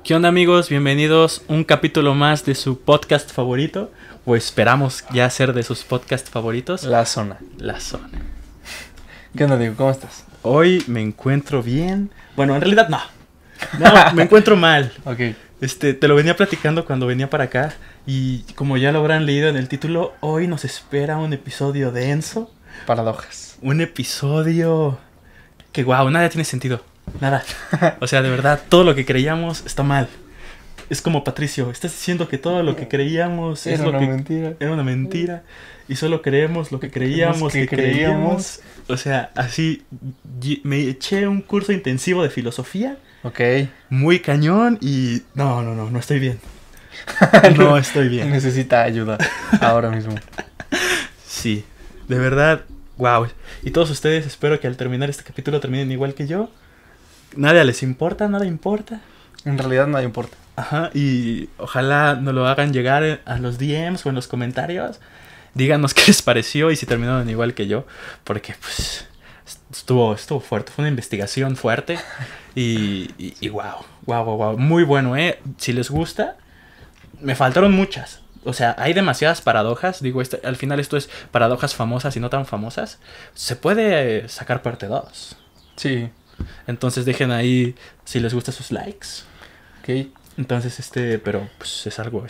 ¿Qué onda, amigos? Bienvenidos a un capítulo más de su podcast favorito, o esperamos ya ser de sus podcasts favoritos. La Zona. La Zona. ¿Qué onda, Diego? ¿Cómo estás? Hoy me encuentro bien. Bueno, en realidad no, me encuentro mal. Ok. Te lo venía platicando cuando venía para acá. Y como ya lo habrán leído en el título, hoy nos espera un episodio denso. Paradojas. Un episodio que, wow, nada tiene sentido. Nada. O sea, de verdad, todo lo que creíamos está mal. Es como Patricio, estás diciendo que todo lo que creíamos es Era lo una que mentira. era una mentira. Y solo creemos lo que creíamos que creíamos. O sea, así me eché un curso intensivo de filosofía. Ok. Muy cañón y no estoy bien. No estoy bien. Necesita ayuda ahora mismo. Sí, de verdad, wow. Y todos ustedes, espero que al terminar este capítulo terminen igual que yo. Nada les importa, nada importa. En realidad nada importa. Ajá, y ojalá nos lo hagan llegar a los DMs o en los comentarios. Díganos qué les pareció y si terminaron igual que yo. Porque pues estuvo fuerte, fue una investigación fuerte. Y wow. Muy bueno, si les gusta, me faltaron muchas. O sea, hay demasiadas paradojas. Digo, al final esto es paradojas famosas y no tan famosas. Se puede sacar parte 2. Sí. Entonces dejen ahí si les gusta sus likes. Ok. Entonces, pero pues es algo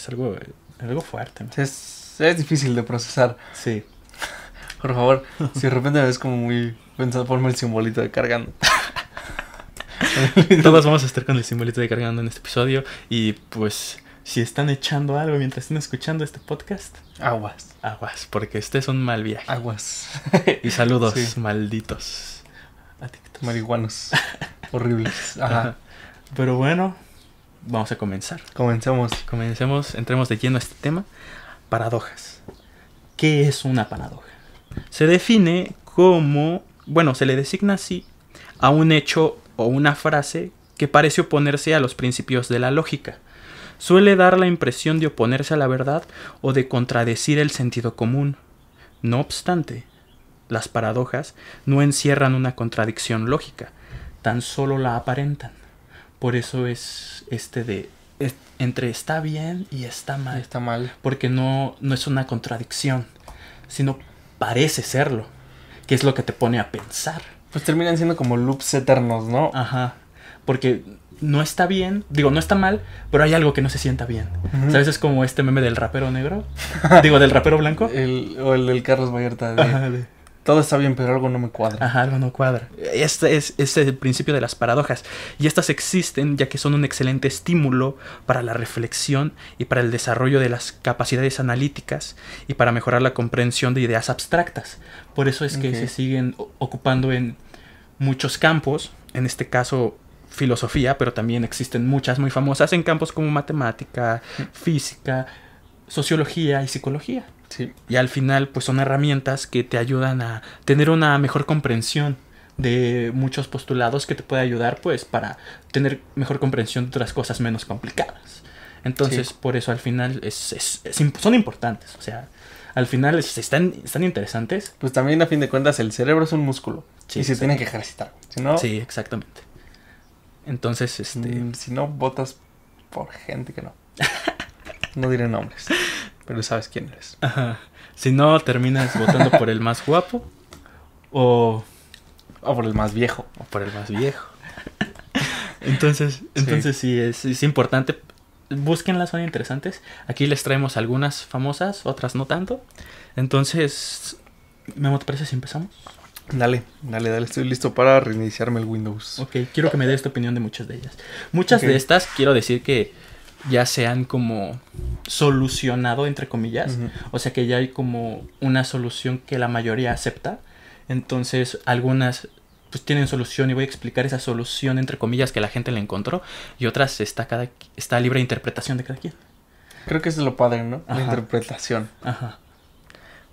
fuerte, ¿no? Es difícil de procesar. Sí. Por favor, si de repente me ves como muy pensado, ponme el simbolito de cargando. Todos vamos a estar con el simbolito de cargando en este episodio. Y pues, si están echando algo mientras estén escuchando este podcast, Aguas. porque este es un mal viaje. Aguas. Y saludos, Sí. malditos adictos. Marihuanos. Horribles. Ajá. Pero bueno, vamos a comenzar. Comencemos. Entremos de lleno a este tema. Paradojas. ¿Qué es una paradoja? Se define como, se le designa así a un hecho o una frase que parece oponerse a los principios de la lógica. Suele dar la impresión de oponerse a la verdad o de contradecir el sentido común. No obstante, las paradojas no encierran una contradicción lógica, tan solo la aparentan. Por eso es entre está bien y está mal. Está mal. Porque no es una contradicción, sino parece serlo, que es lo que te pone a pensar. Pues terminan siendo como loops eternos, ¿no? Ajá, porque no está bien, no está mal, pero hay algo que no se sienta bien. Uh-huh. ¿Sabes? Es como este meme del rapero negro, del rapero blanco. O el del Carlos Vallarta. Ajá, todo está bien, pero algo no me cuadra. Ajá, algo no cuadra. Este es el principio de las paradojas. Y estas existen ya que son un excelente estímulo para la reflexión y para el desarrollo de las capacidades analíticas y para mejorar la comprensión de ideas abstractas. Por eso es que se siguen ocupando en muchos campos, en este caso filosofía, pero también existen muchas muy famosas en campos como matemática, física, sociología y psicología. Sí. Y al final pues son herramientas que te ayudan a tener una mejor comprensión de muchos postulados que te puede ayudar pues para tener mejor comprensión de otras cosas menos complicadas. Entonces por eso al final son importantes. O sea, al final están interesantes. Pues también a fin de cuentas el cerebro es un músculo. Sí, y se tiene que ejercitar. Si no, sí, exactamente. Entonces si no, votas por gente que no. No diré nombres. Pero sabes quién eres. Ajá. Si no, terminas votando por el más guapo. O por el más viejo. O por el más viejo. Entonces sí, es importante. Búsquenlas, son interesantes. Aquí les traemos algunas famosas, otras no tanto. Entonces, Memo, ¿te parece si empezamos? Dale. Estoy listo para reiniciarme el Windows. Ok, quiero que me des tu opinión de muchas de ellas. Muchas de estas, quiero decir que ya se han como solucionado, entre comillas. Uh-huh. O sea que ya hay como una solución que la mayoría acepta. Entonces algunas pues tienen solución y voy a explicar esa solución, entre comillas, que la gente le encontró. Y otras está libre de interpretación de cada quien. Creo que eso es lo padre, ¿no? Ajá. La interpretación. Ajá.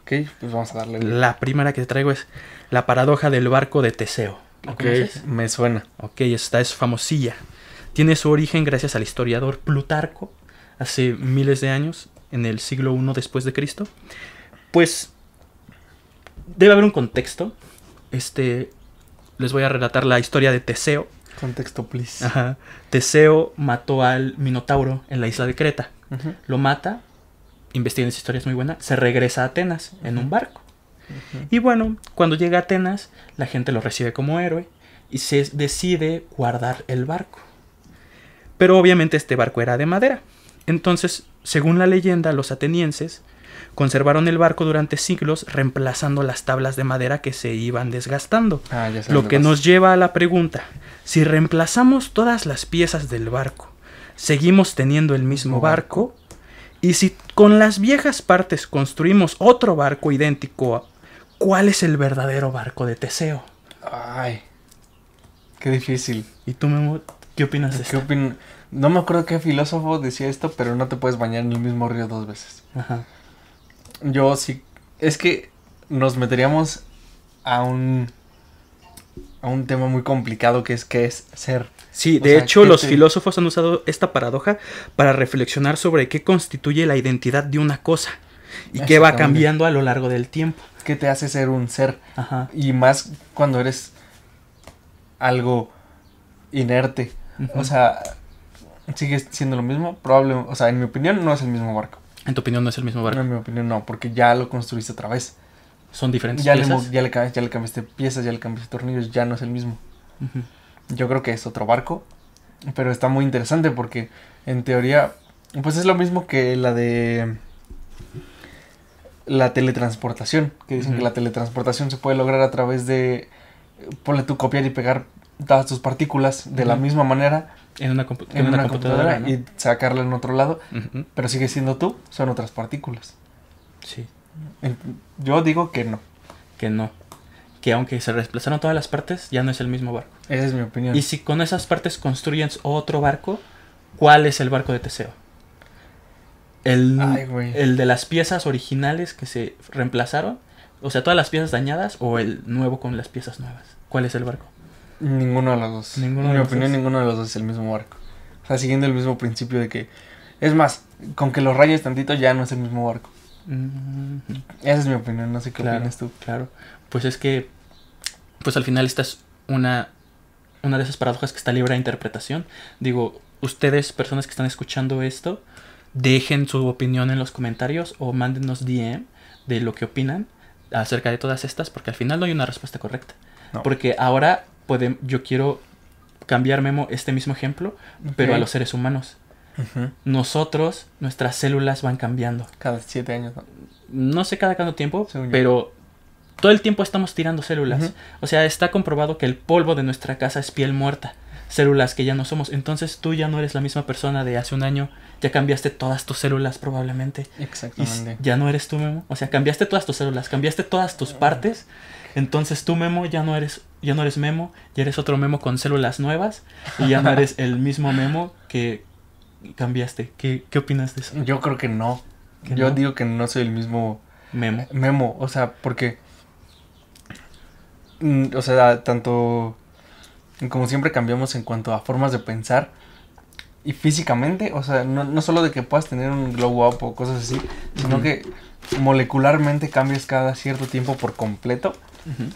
Ok, pues vamos a darle. La primera que traigo es la paradoja del barco de Teseo. ¿La conoces? Me suena. Ok, esta es famosilla. Tiene su origen gracias al historiador Plutarco, hace miles de años, en el siglo I después de Cristo. Pues debe haber un contexto. Les voy a relatar la historia de Teseo. Contexto, please. Ajá. Teseo mató al Minotauro en la isla de Creta. Ujú. Lo mata, investiguen esa historia, es muy buena, se regresa a Atenas en un barco. Ujú. Y bueno, cuando llega a Atenas, la gente lo recibe como héroe y se decide guardar el barco. Pero obviamente este barco era de madera. Entonces, según la leyenda, los atenienses conservaron el barco durante siglos, reemplazando las tablas de madera que se iban desgastando. Ah, ya sé Lo dónde que vas. nos lleva a la pregunta, si reemplazamos todas las piezas del barco, ¿seguimos teniendo el mismo barco? Y si con las viejas partes construimos otro barco idéntico, ¿cuál es el verdadero barco de Teseo? Ay, qué difícil. ¿Y tú, Memo, qué opinas de ¿Qué esto? No me acuerdo qué filósofo decía esto, pero no te puedes bañar en el mismo río 2 veces. Ajá. Yo sí. Es que nos meteríamos a un tema muy complicado que es ser. Sí, O de sea, hecho, ¿qué los te- filósofos han usado esta paradoja para reflexionar sobre qué constituye la identidad de una cosa y qué va Exactamente. cambiando a lo largo del tiempo. ¿Qué te hace ser un ser? Ajá. Y más cuando eres algo inerte. Ujú. O sea, sigues siendo lo mismo. O sea, en mi opinión no es el mismo barco. En tu opinión no es el mismo barco. En mi opinión no, porque ya lo construiste otra vez. Son diferentes Ya piezas. le cambiaste piezas, ya le cambiaste tornillos, ya no es el mismo. Ujú. Yo creo que es otro barco, pero está muy interesante porque en teoría, pues es lo mismo que la de la teletransportación, que dicen Ujú. que la teletransportación se puede lograr a través de, ponle tú copiar y pegar todas tus partículas de la Ujú. misma manera En una, en una computadora ¿no? y sacarla en otro lado, Ujú. pero sigue siendo tú, son otras partículas. Sí, Yo digo que no, que no. Que aunque se reemplazaron todas las partes, ya no es el mismo barco. esa es mi opinión. Y si con esas partes construyen otro barco, ¿cuál es el barco de Teseo? Ay, güey. ¿El de las piezas originales que se reemplazaron? O sea, todas las piezas dañadas, ¿o el nuevo con las piezas nuevas? ¿Cuál es el barco? Ninguno de los dos. Ninguno En de mi los opinión, dos. ninguno de los dos es el mismo barco. O sea, siguiendo el mismo principio de que... Es más, con que los rayes tantito ya no es el mismo barco. Ujú. Esa es mi opinión, no sé qué Claro, opinas tú. claro. Pues es que, pues al final esta es una de esas paradojas que está libre de interpretación. Digo, ustedes, personas que están escuchando esto, dejen su opinión en los comentarios o mándenos DM de lo que opinan acerca de todas estas, porque al final no hay una respuesta correcta. No. Porque ahora yo quiero cambiar, Memo, este mismo ejemplo, pero Ok. a los seres humanos. Ujú. Nosotros, nuestras células van cambiando. Cada 7 años, ¿no? No sé cada cuánto tiempo, Según yo. pero todo el tiempo estamos tirando células. Ujú. O sea, está comprobado que el polvo de nuestra casa es piel muerta. Células que ya no somos. Entonces tú ya no eres la misma persona de hace un año. Ya cambiaste todas tus células probablemente. Y Exactamente. ya no eres tú, Memo. O sea, cambiaste todas tus células, cambiaste todas tus partes. Entonces tú, Memo, ya no eres Memo. Ya eres otro Memo con células nuevas. Y ya no eres el mismo Memo que cambiaste. ¿Qué opinas de eso? Yo creo que no. ¿Que Yo no? digo que no soy el mismo Memo. Memo. O sea, porque... o sea, tanto... Como siempre cambiamos en cuanto a formas de pensar y físicamente, o sea, no solo de que puedas tener un glow up o cosas así, sino Ujú. que molecularmente cambias cada cierto tiempo por completo. Ujú.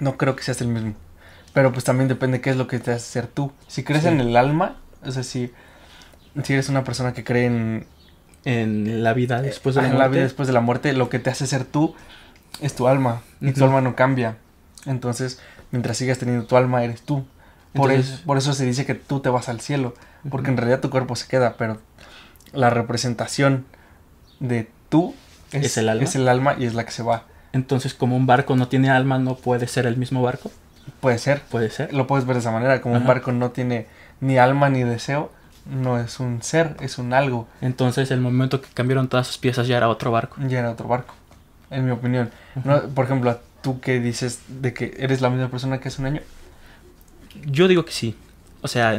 No creo que seas el mismo. Pero pues también depende qué es lo que te hace ser tú. Si crees Sí. en el alma, o sea, si eres una persona que cree En la vida después de la en muerte. la vida después de la muerte, lo que te hace ser tú es tu alma. Y tu Ujú. alma no cambia. Entonces, mientras sigas teniendo tu alma, eres tú. Entonces- Por eso se dice que tú te vas al cielo. Porque Ujú. en realidad tu cuerpo se queda, pero la representación de tú ¿Es el alma? es el alma y es la que se va. Entonces, como un barco no tiene alma, no puede ser el mismo barco. Puede ser. Puede ser. Lo puedes ver de esa manera. Como un Ajá. barco no tiene ni alma ni deseo, no es un ser, es un algo. Entonces, el momento que cambiaron todas sus piezas ya era otro barco. Ya era otro barco. En mi opinión. Ujú. No, por ejemplo, tú que dices de que eres la misma persona que hace un año. Yo digo que sí. O sea,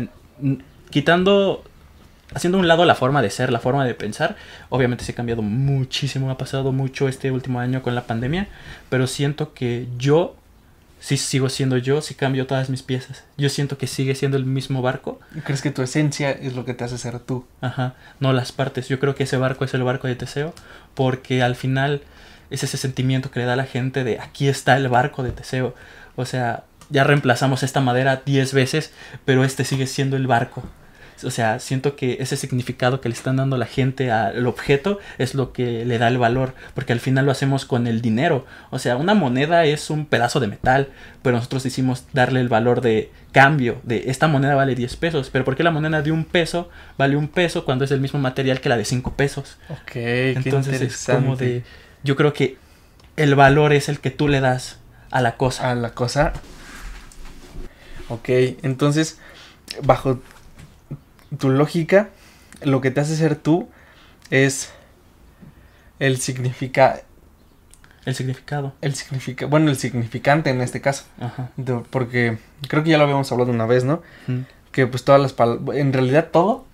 haciendo a un lado la forma de ser, la forma de pensar, obviamente se ha cambiado muchísimo, ha pasado mucho este último año con la pandemia, pero siento que yo sí sigo siendo yo, sí cambio todas mis piezas. Yo siento que sigue siendo el mismo barco. ¿Crees que tu esencia es lo que te hace ser tú? Ajá, no las partes. Yo creo que ese barco es el barco de Teseo, porque al final es ese sentimiento que le da a la gente de aquí está el barco de Teseo. O sea, ya reemplazamos esta madera 10 veces, pero este sigue siendo el barco. O sea, siento que ese significado que le están dando la gente al objeto es lo que le da el valor, porque al final lo hacemos con el dinero. O sea, una moneda es un pedazo de metal, pero nosotros hicimos darle el valor de cambio, de esta moneda vale 10 pesos, pero ¿por qué la moneda de 1 peso vale 1 peso cuando es el mismo material que la de 5 pesos? Ok, Entonces qué es como de, yo creo que el valor es el que tú le das a la cosa. A la cosa. Ok, entonces, bajo tu lógica, lo que te hace ser tú es el significado. El significado. Bueno, el significante en este caso. Ajá. Porque creo que ya lo habíamos hablado una vez, ¿no? Mm. Que pues todas las palabras, en realidad todo,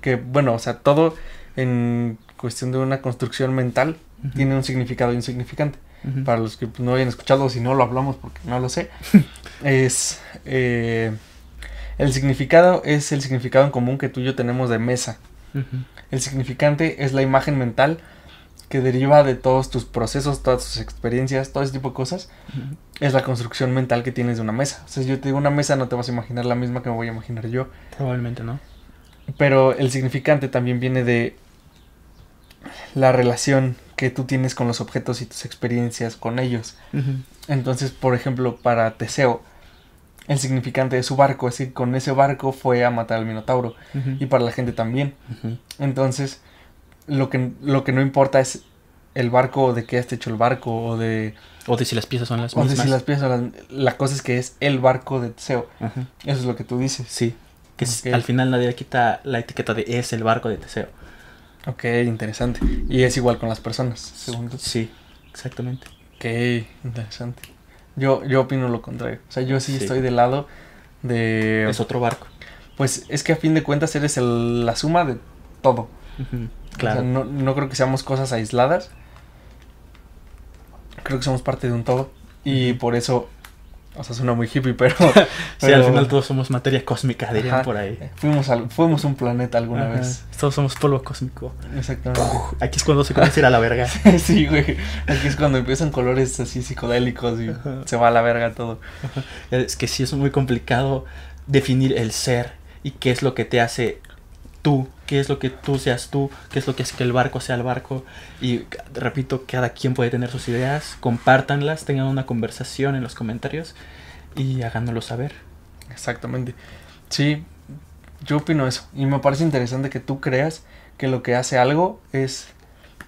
que bueno, o sea, todo en cuestión de una construcción mental Ujú. tiene un significado y un significante. Ujú. Para los que pues, no hayan escuchado, si no lo hablamos porque no lo sé, es el significado es el significado en común que tú y yo tenemos de mesa. Ujú. El significante es la imagen mental que deriva de todos tus procesos, todas tus experiencias, todo ese tipo de cosas. Ujú. Es la construcción mental que tienes de una mesa. O sea, si yo te digo una mesa, no te vas a imaginar la misma que me voy a imaginar yo. Probablemente no. Pero el significante también viene de la relación que tú tienes con los objetos y tus experiencias con ellos. Ujú. Entonces, por ejemplo, para Teseo, el significante de su barco es que con ese barco fue a matar al Minotauro. Ujú. Y para la gente también. Ujú. Entonces, lo que no importa es el barco o de qué está hecho el barco o de Si las piezas son las o de mismas. si las piezas son la cosa es que es el barco de Teseo. Ajá. Eso es lo que tú dices. Sí. Que Ok. al final nadie le quita la etiqueta de es el barco de Teseo. Ok, interesante. Y es igual con las personas, según tú. Sí, exactamente. Ok, interesante. Yo opino lo contrario. O sea, yo sí Sí. estoy del lado de... Es otro barco. Pues es que a fin de cuentas eres la suma de todo. Ujú. Claro. O sea, no creo que seamos cosas aisladas. Creo que somos parte de un todo. Y Ujú. por eso... O sea, suena muy hippie, pero... Sí, al final todos somos materia cósmica, dirían Ajá. por ahí. Fuimos un planeta alguna Ajá. vez. Todos somos polvo cósmico. Exactamente. Aquí es cuando se comienza a ir a la verga. Sí, güey. Aquí es cuando empiezan colores así psicodélicos y Ajá. se va a la verga todo. Es que sí es muy complicado definir el ser y qué es lo que te hace tú, qué es lo que tú seas tú, qué es lo que hace que el barco sea el barco. Y repito, cada quien puede tener sus ideas, compártanlas, tengan una conversación en los comentarios y háganoslo saber. Exactamente. Sí, yo opino eso. Y me parece interesante que tú creas que lo que hace algo es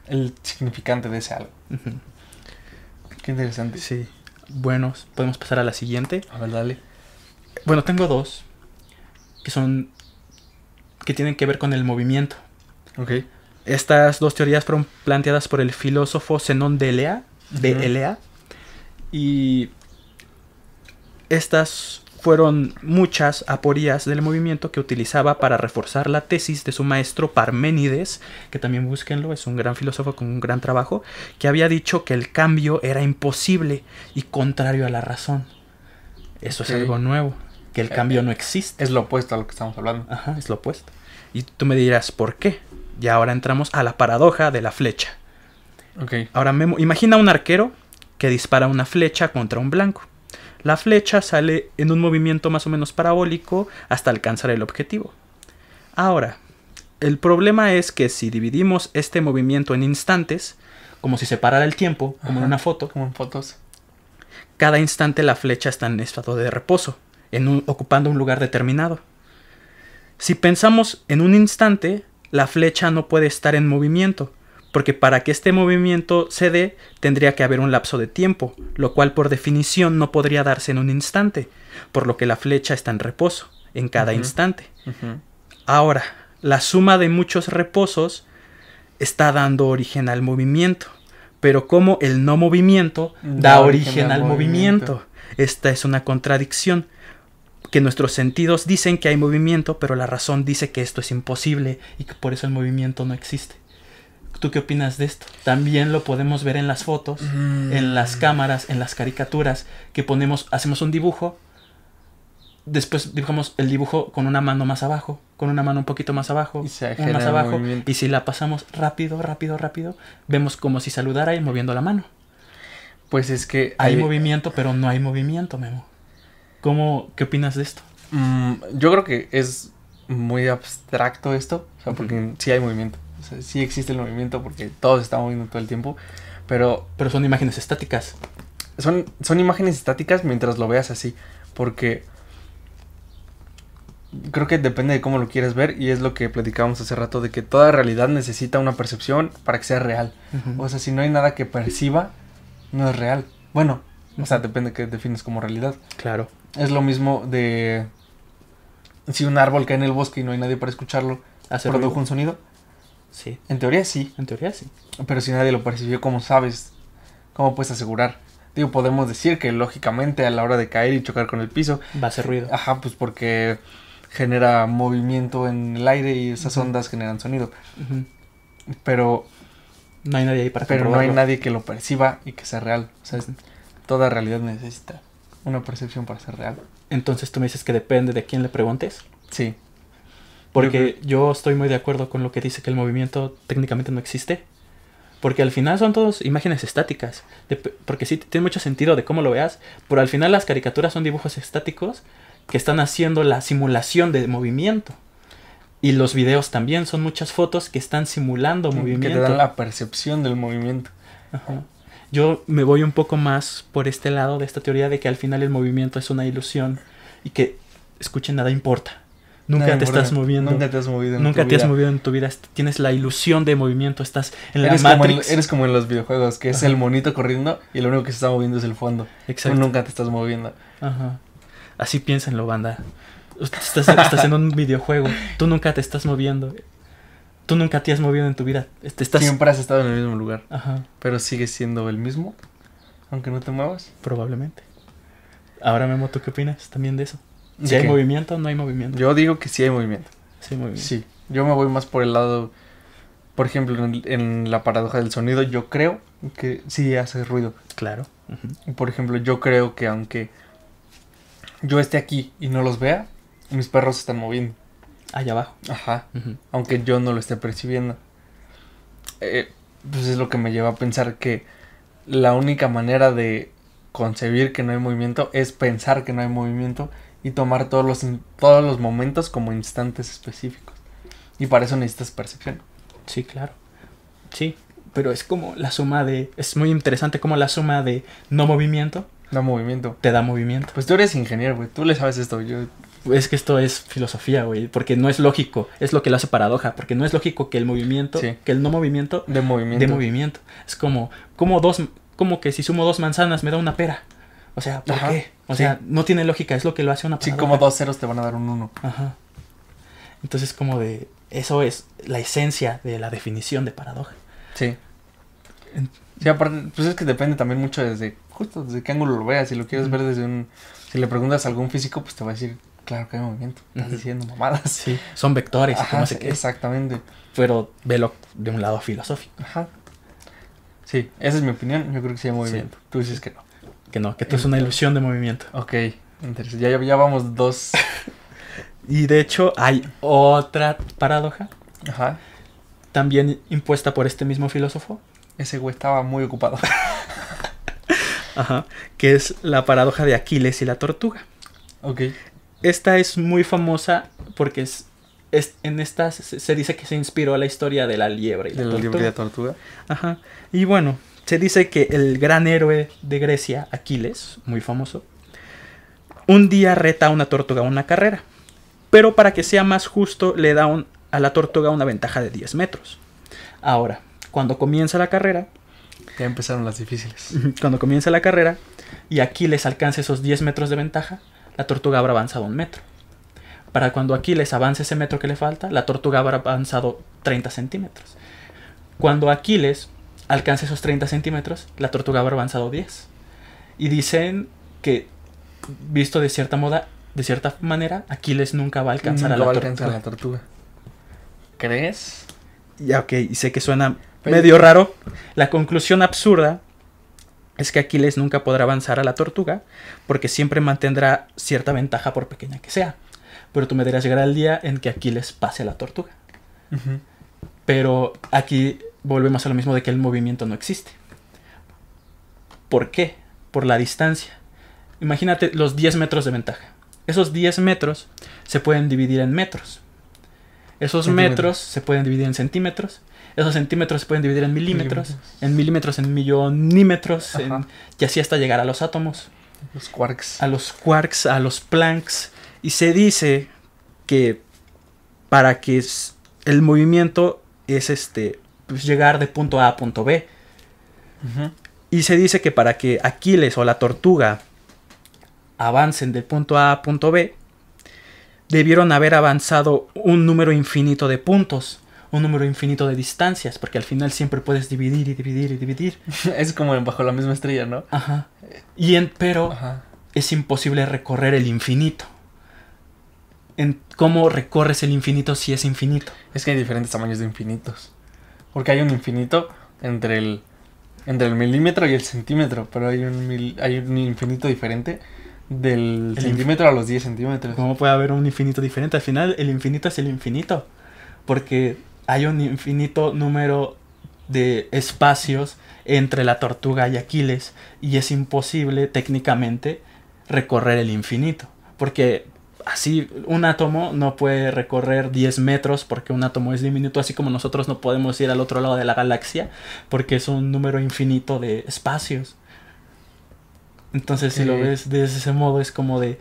el significante de ese algo. Ujú. Qué interesante. Sí. Bueno, podemos pasar a la siguiente. A ver, dale. Bueno, tengo dos que tienen que ver con el movimiento. Ok. Estas dos teorías fueron planteadas por el filósofo Zenón de Elea, de Ujú. Elea, y estas fueron muchas aporías del movimiento que utilizaba para reforzar la tesis de su maestro Parménides, que también búsquenlo, es un gran filósofo con un gran trabajo, que había dicho que el cambio era imposible y contrario a la razón. Eso Ok. es algo nuevo, que el cambio no existe. Es lo opuesto a lo que estamos hablando. Ajá, es lo opuesto. Y tú me dirás, ¿por qué? Y ahora entramos a la paradoja de la flecha. Ok. Ahora, Memo, imagina un arquero que dispara una flecha contra un blanco. La flecha sale en un movimiento más o menos parabólico hasta alcanzar el objetivo. Ahora, el problema es que si dividimos este movimiento en instantes, como si se parara el tiempo, como en Ajá. una foto, Como en fotos. cada instante la flecha está en estado de reposo, ocupando un lugar determinado. Si pensamos en un instante, la flecha no puede estar en movimiento, porque para que este movimiento se dé, tendría que haber un lapso de tiempo, lo cual por definición no podría darse en un instante, por lo que la flecha está en reposo, en cada Ujú. instante. Ujú. Ahora, la suma de muchos reposos está dando origen al movimiento, pero como el no movimiento da origen al movimiento. Esta es una contradicción, que nuestros sentidos dicen que hay movimiento, pero la razón dice que esto es imposible y que por eso el movimiento no existe. ¿Tú qué opinas de esto? También lo podemos ver en las fotos, en las cámaras, en las caricaturas, que hacemos un dibujo, después dibujamos el dibujo con una mano más abajo, con una mano un poquito más abajo, Y se una genera más abajo, movimiento. y si la pasamos rápido, vemos como si saludara y moviendo la mano. Pues es que Hay movimiento, pero no hay movimiento, Memo. ¿Qué opinas de esto? Yo creo que es muy abstracto esto, o sea, porque sí hay movimiento, o sea, sí existe el movimiento porque todo se está moviendo todo el tiempo, pero son imágenes estáticas. Son imágenes estáticas mientras lo veas así, porque creo que depende de cómo lo quieras ver y es lo que platicábamos hace rato de que toda realidad necesita una percepción para que sea real. O sea, si no hay nada que perciba, no es real. Bueno, o sea, depende de qué defines como realidad. Claro. Es lo mismo de si un árbol cae en el bosque y no hay nadie para escucharlo, ¿produjo un sonido? Sí. En teoría sí. En teoría sí. Pero si nadie lo percibió, ¿cómo sabes? ¿Cómo puedes asegurar? Digo, podemos decir que lógicamente a la hora de caer y chocar con el piso va a hacer ruido. Ajá, pues porque genera movimiento en el aire y esas ondas generan sonido. Pero no hay nadie ahí para comprobarlo. Pero no hay nadie que lo perciba y que sea real. O sea, toda realidad necesita una percepción para ser real. Entonces tú me dices que depende de quién le preguntes. Sí. Porque yo estoy muy de acuerdo con lo que dice que el movimiento técnicamente no existe. Porque al final son todas imágenes estáticas. Porque sí, tiene mucho sentido de cómo lo veas. Pero al final las caricaturas son dibujos estáticos que están haciendo la simulación de movimiento. Y los videos también son muchas fotos que están simulando movimiento. Que te dan la percepción del movimiento. Ajá. Yo me voy un poco más por este lado de esta teoría de que al final el movimiento es una ilusión. Y que, escuchen, nada importa. Nunca te estás moviendo. Nunca te has movido en tu vida. Tienes la ilusión de movimiento. Estás en la Matrix. Eres como en los videojuegos, que es el monito corriendo y lo único que se está moviendo es el fondo. Exacto. Tú nunca te estás moviendo. Ajá. Así piénsenlo, banda. Estás en un videojuego. Tú nunca te estás moviendo. Tú nunca te has movido en tu vida. Siempre has estado en el mismo lugar. Ajá. Pero sigues siendo el mismo, aunque no te muevas. Probablemente. Ahora, Memo, ¿tú qué opinas también de eso? ¿Si hay movimiento o no hay movimiento? Yo digo que sí hay movimiento. Sí hay movimiento. Sí. Yo me voy más por el lado... Por ejemplo, en la paradoja del sonido, yo creo que sí hace ruido. Claro. Por ejemplo, yo creo que aunque yo esté aquí y no los vea, mis perros se están moviendo. Allá abajo. Ajá. Aunque yo no lo esté percibiendo. Pues es lo que me lleva a pensar que la única manera de concebir que no hay movimiento es pensar que no hay movimiento y tomar todos los momentos como instantes específicos. Y para eso necesitas percepción. Sí, claro. Sí, pero es como la suma de... Es muy interesante como la suma de no movimiento... Da movimiento. Te da movimiento. Pues tú eres ingeniero, güey. Tú le sabes esto. Es que esto es filosofía, güey. Porque no es lógico. Es lo que lo hace paradoja. Porque no es lógico que el movimiento... Sí. Que el no movimiento... De movimiento. Es como que si sumo 2 manzanas me da una pera. O sea, ¿por qué? O sea, no tiene lógica. Es lo que lo hace una paradoja. Sí, como 2 ceros te van a dar un 1. Ajá. Entonces como de... Eso es la esencia de la definición de paradoja. Sí. Sí, aparte, pues es que depende también mucho desde qué ángulo lo veas. Si lo quieres ver desde si le preguntas a algún físico, pues te va a decir, claro que hay movimiento. Estás diciendo mamadas. Sí, son vectores. Ajá, no sé qué. Exactamente. Pero velo de un lado filosófico. Ajá. Sí, esa es mi opinión. Yo creo que sí hay movimiento. Sí. Tú dices que no. Que no, que esto es una ilusión de movimiento. Ok, interesante. Ya vamos 2. Y de hecho hay otra paradoja. Ajá. También impuesta por este mismo filósofo. Ese güey estaba muy ocupado. Ajá. Que es la paradoja de Aquiles y la tortuga. Ok. Esta es muy famosa porque en esta se dice que se inspiró a la historia de la liebre y la tortuga. Ajá. Y bueno, se dice que el gran héroe de Grecia, Aquiles, muy famoso, un día reta a una tortuga a una carrera. Pero para que sea más justo, le da a la tortuga una ventaja de 10 metros. Ahora, cuando comienza la carrera... Ya empezaron las difíciles. Cuando comienza la carrera y Aquiles alcance esos 10 metros de ventaja, la tortuga habrá avanzado 1 metro. Para cuando Aquiles avance ese metro que le falta, la tortuga habrá avanzado 30 centímetros. Cuando Aquiles alcance esos 30 centímetros, la tortuga habrá avanzado 10. Y dicen que, visto de cierta manera, Aquiles nunca va a alcanzar a la tortuga. ¿Crees? Ya, ok, y sé que suena medio raro. La conclusión absurda es que Aquiles nunca podrá avanzar a la tortuga porque siempre mantendrá cierta ventaja por pequeña que sea. Pero tú me dirás, llegará el día en que Aquiles pase a la tortuga. Pero aquí volvemos a lo mismo de que el movimiento no existe. ¿Por qué? Por la distancia. Imagínate los 10 metros de ventaja. Esos 10 metros se pueden dividir en metros. Esos metros se pueden dividir en centímetros. Esos centímetros se pueden dividir en milímetros. En milímetros, en millonímetros. Y así hasta llegar a los átomos. Los quarks. A los quarks, a los Plancks. Y se dice que para que el movimiento es pues llegar de punto A a punto B. Y se dice que para que Aquiles o la tortuga avancen del punto A a punto B, debieron haber avanzado un número infinito de puntos, un número infinito de distancias, porque al final siempre puedes dividir y dividir y dividir. Es como bajo la misma estrella, ¿no? Ajá. Pero es imposible recorrer el infinito. ¿Cómo recorres el infinito si es infinito? Es que hay diferentes tamaños de infinitos. Porque hay un infinito entre el milímetro y el centímetro, pero hay un infinito diferente del centímetro a los 10 centímetros. ¿Cómo puede haber un infinito diferente? Al final el infinito es el infinito, porque hay un infinito número de espacios entre la tortuga y Aquiles, y es imposible técnicamente recorrer el infinito, porque así un átomo no puede recorrer 10 metros porque un átomo es diminuto, así como nosotros no podemos ir al otro lado de la galaxia porque es un número infinito de espacios. Entonces, si lo ves de ese modo, es como de...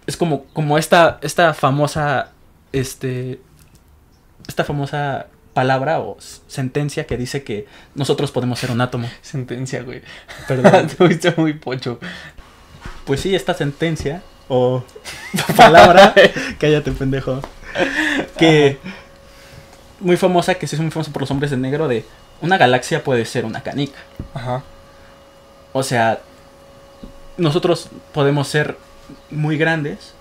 Es como esta famosa... Esta famosa palabra o sentencia que dice que nosotros podemos ser un átomo. Sentencia, güey. Perdón. Te fuiste muy pocho. Pues sí, esta sentencia o palabra... Cállate, pendejo. Que... Muy famosa, que se hizo muy famosa por los hombres de negro, de... Una galaxia puede ser una canica. Ajá. O sea... Nosotros podemos ser muy grandes,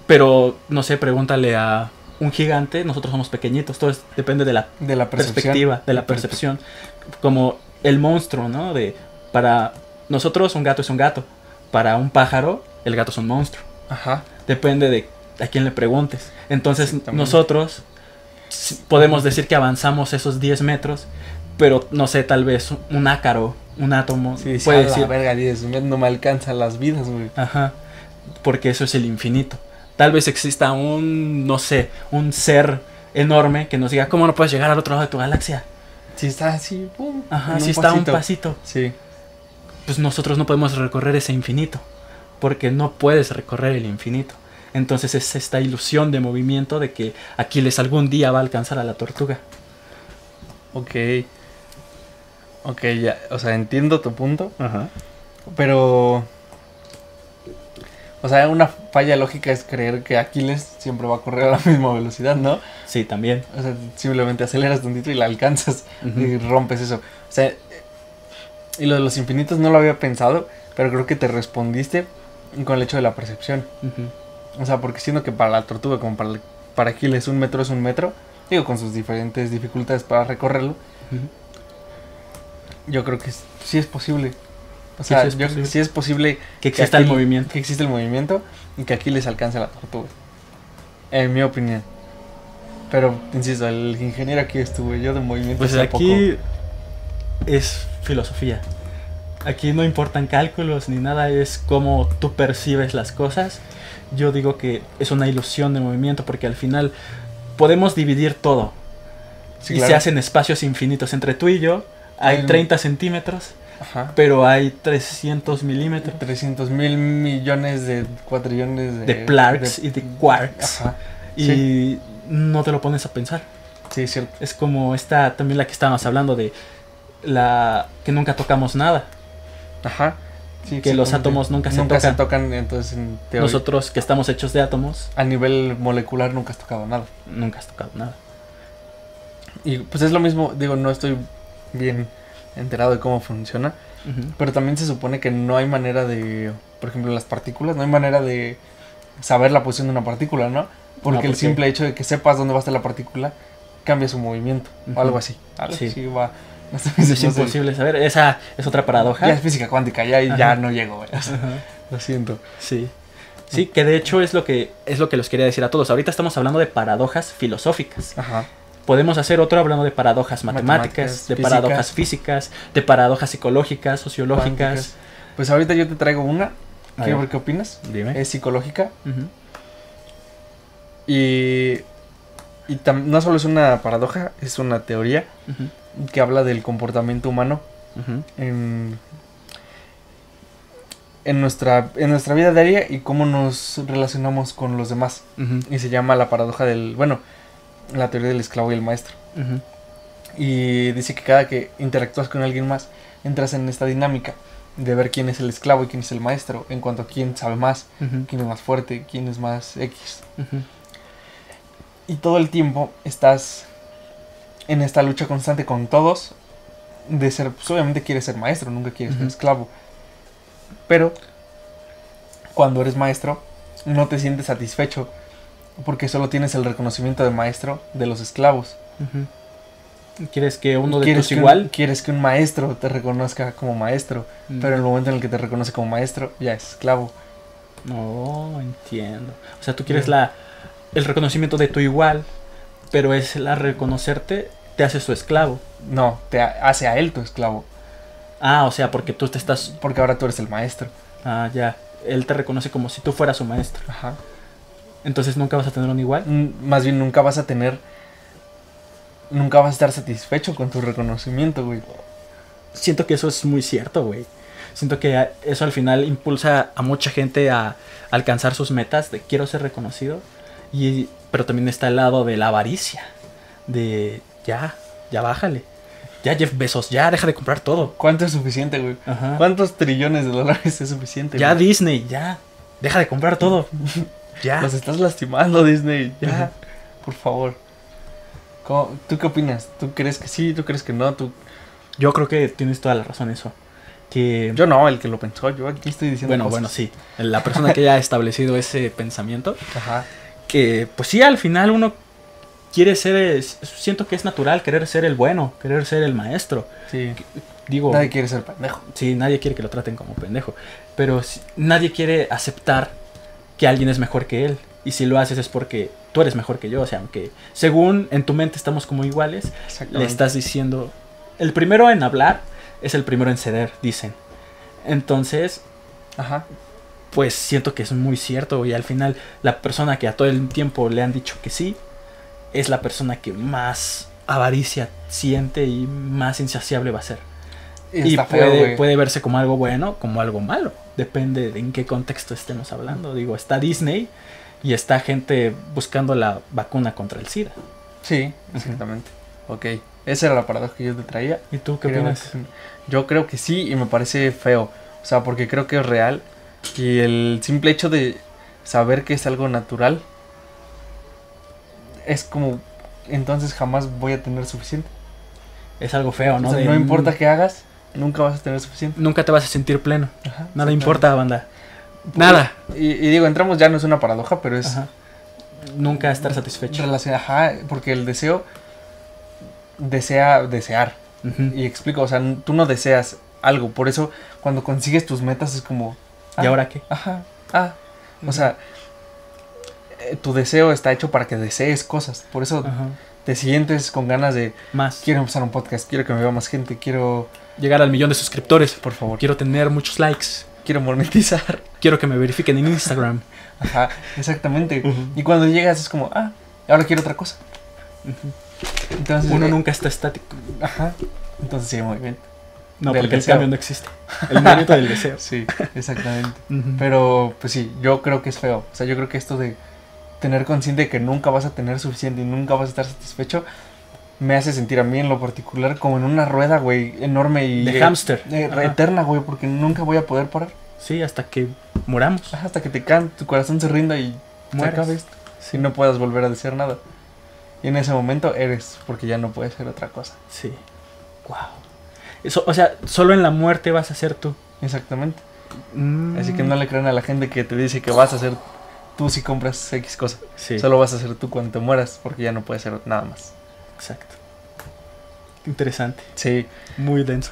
pero, no sé, pregúntale a un gigante, nosotros somos pequeñitos, todo depende de la perspectiva, de la percepción. Como el monstruo, ¿no? Para nosotros un gato es un gato, para un pájaro el gato es un monstruo. Ajá. Depende de a quién le preguntes. Entonces nosotros podemos decir que avanzamos esos 10 metros, pero no sé, tal vez un ácaro, un átomo, sí, puede decir... verga, 10 no me alcanzan las vidas, güey. Ajá, porque eso es el infinito. Tal vez exista un ser enorme que nos diga, ¿cómo no puedes llegar al otro lado de tu galaxia? Si está así, pum. Ajá, si está un pasito. Sí. Pues nosotros no podemos recorrer ese infinito, porque no puedes recorrer el infinito. Entonces es esta ilusión de movimiento de que Aquiles algún día va a alcanzar a la tortuga. Ok, ya, o sea, entiendo tu punto. Ajá. Pero... O sea, una falla lógica es creer que Aquiles siempre va a correr a la misma velocidad, ¿no? Sí, también. O sea, simplemente aceleras tantito y la alcanzas y rompes eso. O sea, y lo de los infinitos no lo había pensado, pero creo que te respondiste con el hecho de la percepción. O sea, porque siendo que para la tortuga como para Aquiles 1 metro es 1 metro, digo, con sus diferentes dificultades para recorrerlo, yo creo que sí es posible. O sea, sí es posible que exista el movimiento. Que existe el movimiento y que aquí les alcance a la tortuga. En mi opinión. Pero, insisto, el ingeniero aquí estuvo, yo de movimiento. Pues aquí es filosofía. Aquí no importan cálculos ni nada, es cómo tú percibes las cosas. Yo digo que es una ilusión de movimiento porque al final podemos dividir todo. Sí, y claro, se hacen espacios infinitos. Entre tú y yo hay 30 centímetros. Ajá. Pero hay 300 milímetros. 300.000 millones de cuatrillones de Planks y de quarks. Ajá. Y sí, no te lo pones a pensar. Sí, es cierto. Es como esta, también la que estábamos hablando de la que nunca tocamos nada. Ajá. Sí, que los átomos nunca se tocan. Entonces, en teoría, nosotros que estamos hechos de átomos, a nivel molecular nunca has tocado nada. Nunca has tocado nada. Y pues es lo mismo, digo, no estoy bien enterado de cómo funciona, pero también se supone que no hay manera de, por ejemplo, las partículas, no hay manera de saber la posición de una partícula, ¿no? Porque el simple hecho de que sepas dónde va a estar la partícula cambia su movimiento, o algo así. Algo así va. Es imposible saber, esa es otra paradoja. Ya es física cuántica, ya no llego, güey. Lo siento. Sí. Sí, que de hecho es lo que les quería decir a todos. Ahorita estamos hablando de paradojas filosóficas. Ajá. Podemos hacer otro hablando de paradojas matemáticas, de paradojas físicas, de paradojas psicológicas, sociológicas, Pues ahorita yo te traigo una. A Quiero ver. ver qué opinas. Dime. Es psicológica. Ujú. Y no solo es una paradoja, es una teoría Ujú. que habla del comportamiento humano Ujú. en nuestra vida diaria y cómo nos relacionamos con los demás. Ujú. Y se llama la paradoja la teoría del esclavo y el maestro. Ujú. Y dice que cada que interactúas con alguien más, entras en esta dinámica de ver quién es el esclavo y quién es el maestro, en cuanto a quién sabe más, Ujú. quién es más fuerte, quién es más X. Ujú. Y todo el tiempo estás en esta lucha constante con todos de ser, pues obviamente quieres ser maestro, nunca quieres ser Ujú. esclavo. Pero cuando eres maestro no te sientes satisfecho porque solo tienes el reconocimiento de maestro de los esclavos. Ujú. ¿Quieres que uno de Quieres tus que igual? quieres que un maestro te reconozca como maestro, pero en el momento en el que te reconoce como maestro ya es esclavo. No, entiendo. O sea, tú quieres Bien. el reconocimiento de tu igual, pero es la reconocerte te hace su esclavo. No, te hace a él tu esclavo, Ah, o sea, porque tú te estás... porque ahora tú eres el maestro. Ah, ya. Él te reconoce como si tú fueras su maestro. Ajá. Entonces nunca vas a tener un igual. Más bien nunca vas a estar satisfecho con tu reconocimiento, güey. Siento que eso es muy cierto, güey. Siento que eso al final impulsa a mucha gente a alcanzar sus metas de quiero ser reconocido. Pero también está el lado de la avaricia. De ya bájale. Ya Jeff Bezos, ya deja de comprar todo. ¿Cuánto es suficiente, güey? Ajá. ¿Cuántos trillones de dólares es suficiente? Ya güey? Disney, ya. Deja de comprar todo. Ya. Los estás lastimando, Disney. Ya, Ajá. por favor. ¿Tú qué opinas? ¿Tú crees que sí? ¿Tú crees que no? Yo creo que tienes toda la razón eso. Que Yo no, el que lo pensó. Yo aquí estoy diciendo bueno, cosas. bueno, sí. La persona que ya ha establecido ese pensamiento. Ajá. Que pues sí, al final uno quiere ser, siento que es natural querer ser el bueno, querer ser el maestro. Sí. Digo, Nadie quiere ser pendejo. sí, nadie quiere que lo traten como pendejo, pero nadie quiere aceptar que alguien es mejor que él. Y si lo haces es porque tú eres mejor que yo, o sea, aunque según en tu mente estamos como iguales, le Exactamente. estás diciendo, el primero en hablar es el primero en ceder, dicen. Entonces, Ajá. pues siento que es muy cierto y al final la persona que a todo el tiempo le han dicho que sí es la persona que más avaricia siente y más insaciable va a ser. Y está feo, güey. puede verse como algo bueno, como algo malo. Depende de en qué contexto estemos hablando. Digo, está Disney y está gente buscando la vacuna contra el SIDA. Sí, exactamente. Ok. Esa era la paradoja que yo te traía. ¿Y tú qué Creo opinas? que- Yo creo que sí y me parece feo. O sea, porque creo que es real. Y el simple hecho de saber que es algo natural es como, entonces jamás voy a tener suficiente. Es algo feo, ¿no? O sea, De- no importa qué hagas, nunca vas a tener suficiente. Nunca te vas a sentir pleno. Ajá, Nada exactamente. importa, banda. Nada. Y digo, entramos ya, no es una paradoja, pero es Ajá. Nunca estar satisfecho. ajá, porque el deseo desea desear. Ujú. Y explico, o sea, tú no deseas algo, por eso cuando consigues tus metas es como... ¿Y ahora qué? Ajá, o sea, tu deseo está hecho para que desees cosas, por eso Ajá. te sientes con ganas de, Más. quiero empezar un podcast, quiero que me vea más gente, quiero, Llegar al 1,000,000 de suscriptores. por favor, Quiero tener muchos likes. quiero monetizar. Quiero que me verifiquen en Instagram. Ajá, exactamente. Ujú. Y cuando llegas es como, ahora quiero otra cosa. Ujú. Entonces, Uno nunca está estático. Ajá, entonces sí hay movimiento. No, Del porque el deseo. cambio no existe. El movimiento del deseo. Sí, exactamente. Ujú. Pero, pues sí, yo creo que es feo. O sea, yo creo que esto de tener consciente de que nunca vas a tener suficiente y nunca vas a estar satisfecho, me hace sentir a mí en lo particular como en una rueda, güey, enorme y... De hámster. Ajá. eterna, güey, porque nunca voy a poder parar. Sí, hasta que muramos. Ajá, hasta que tu corazón se rinda y se Mueres. acabe esto. Si no puedas volver a desear nada. Y en ese momento eres, porque ya no puedes ser otra cosa. Sí. Wow. Eso, o sea, solo en la muerte vas a ser tú. Exactamente. Mm. Así que no le crean a la gente que te dice que vas a ser tú si compras X cosa. Sí, Solo vas a ser tú cuando te mueras, porque ya no puedes ser nada más. exacto. Interesante. Sí, Muy denso.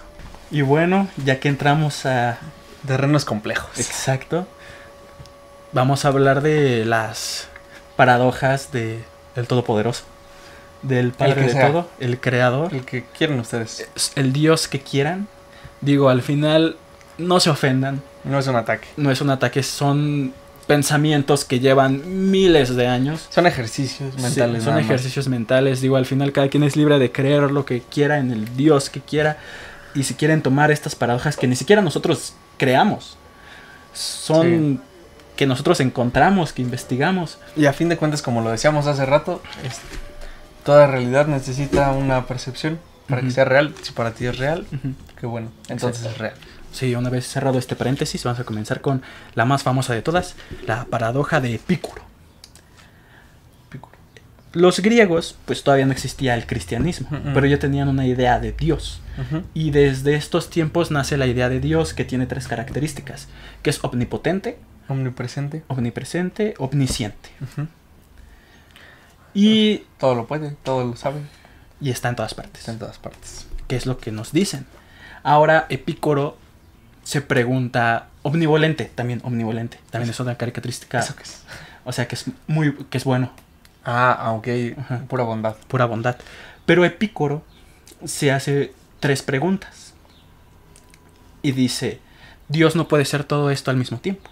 Y bueno, ya que entramos a... terrenos complejos. Exacto. Vamos a hablar de las paradojas de el Todopoderoso. Del Padre que de sea. todo, el Creador. El que quieren ustedes. El Dios que quieran. Digo, al final no se ofendan. No es un ataque. No es un ataque, son pensamientos que llevan miles de años. Son ejercicios mentales. Sí, son ejercicios mentales. Digo, al final cada quien es libre de creer lo que quiera en el Dios que quiera. Y si quieren tomar estas paradojas que ni siquiera nosotros creamos, son que nosotros encontramos, que investigamos. Y a fin de cuentas, como lo decíamos hace rato, toda realidad necesita una percepción para que sea real. Si para ti es real, qué bueno, entonces es real. Sí, una vez cerrado este paréntesis, vamos a comenzar con la más famosa de todas, la paradoja de Epicuro. Los griegos, pues todavía no existía el cristianismo, pero ya tenían una idea de Dios. Y desde estos tiempos nace la idea de Dios, que tiene 3 características, que es omnipotente, omnipresente, omnisciente. Y todo lo puede, todo lo sabe. Y está en todas partes. Está en todas partes. ¿Qué es lo que nos dicen? Ahora Epicuro se pregunta, omnivolente, también es una característica. ¿Eso qué es? O sea, que es bueno. Ok, pura bondad. Pura bondad. Pero Epicuro se hace 3 preguntas. Y dice, Dios no puede ser todo esto al mismo tiempo.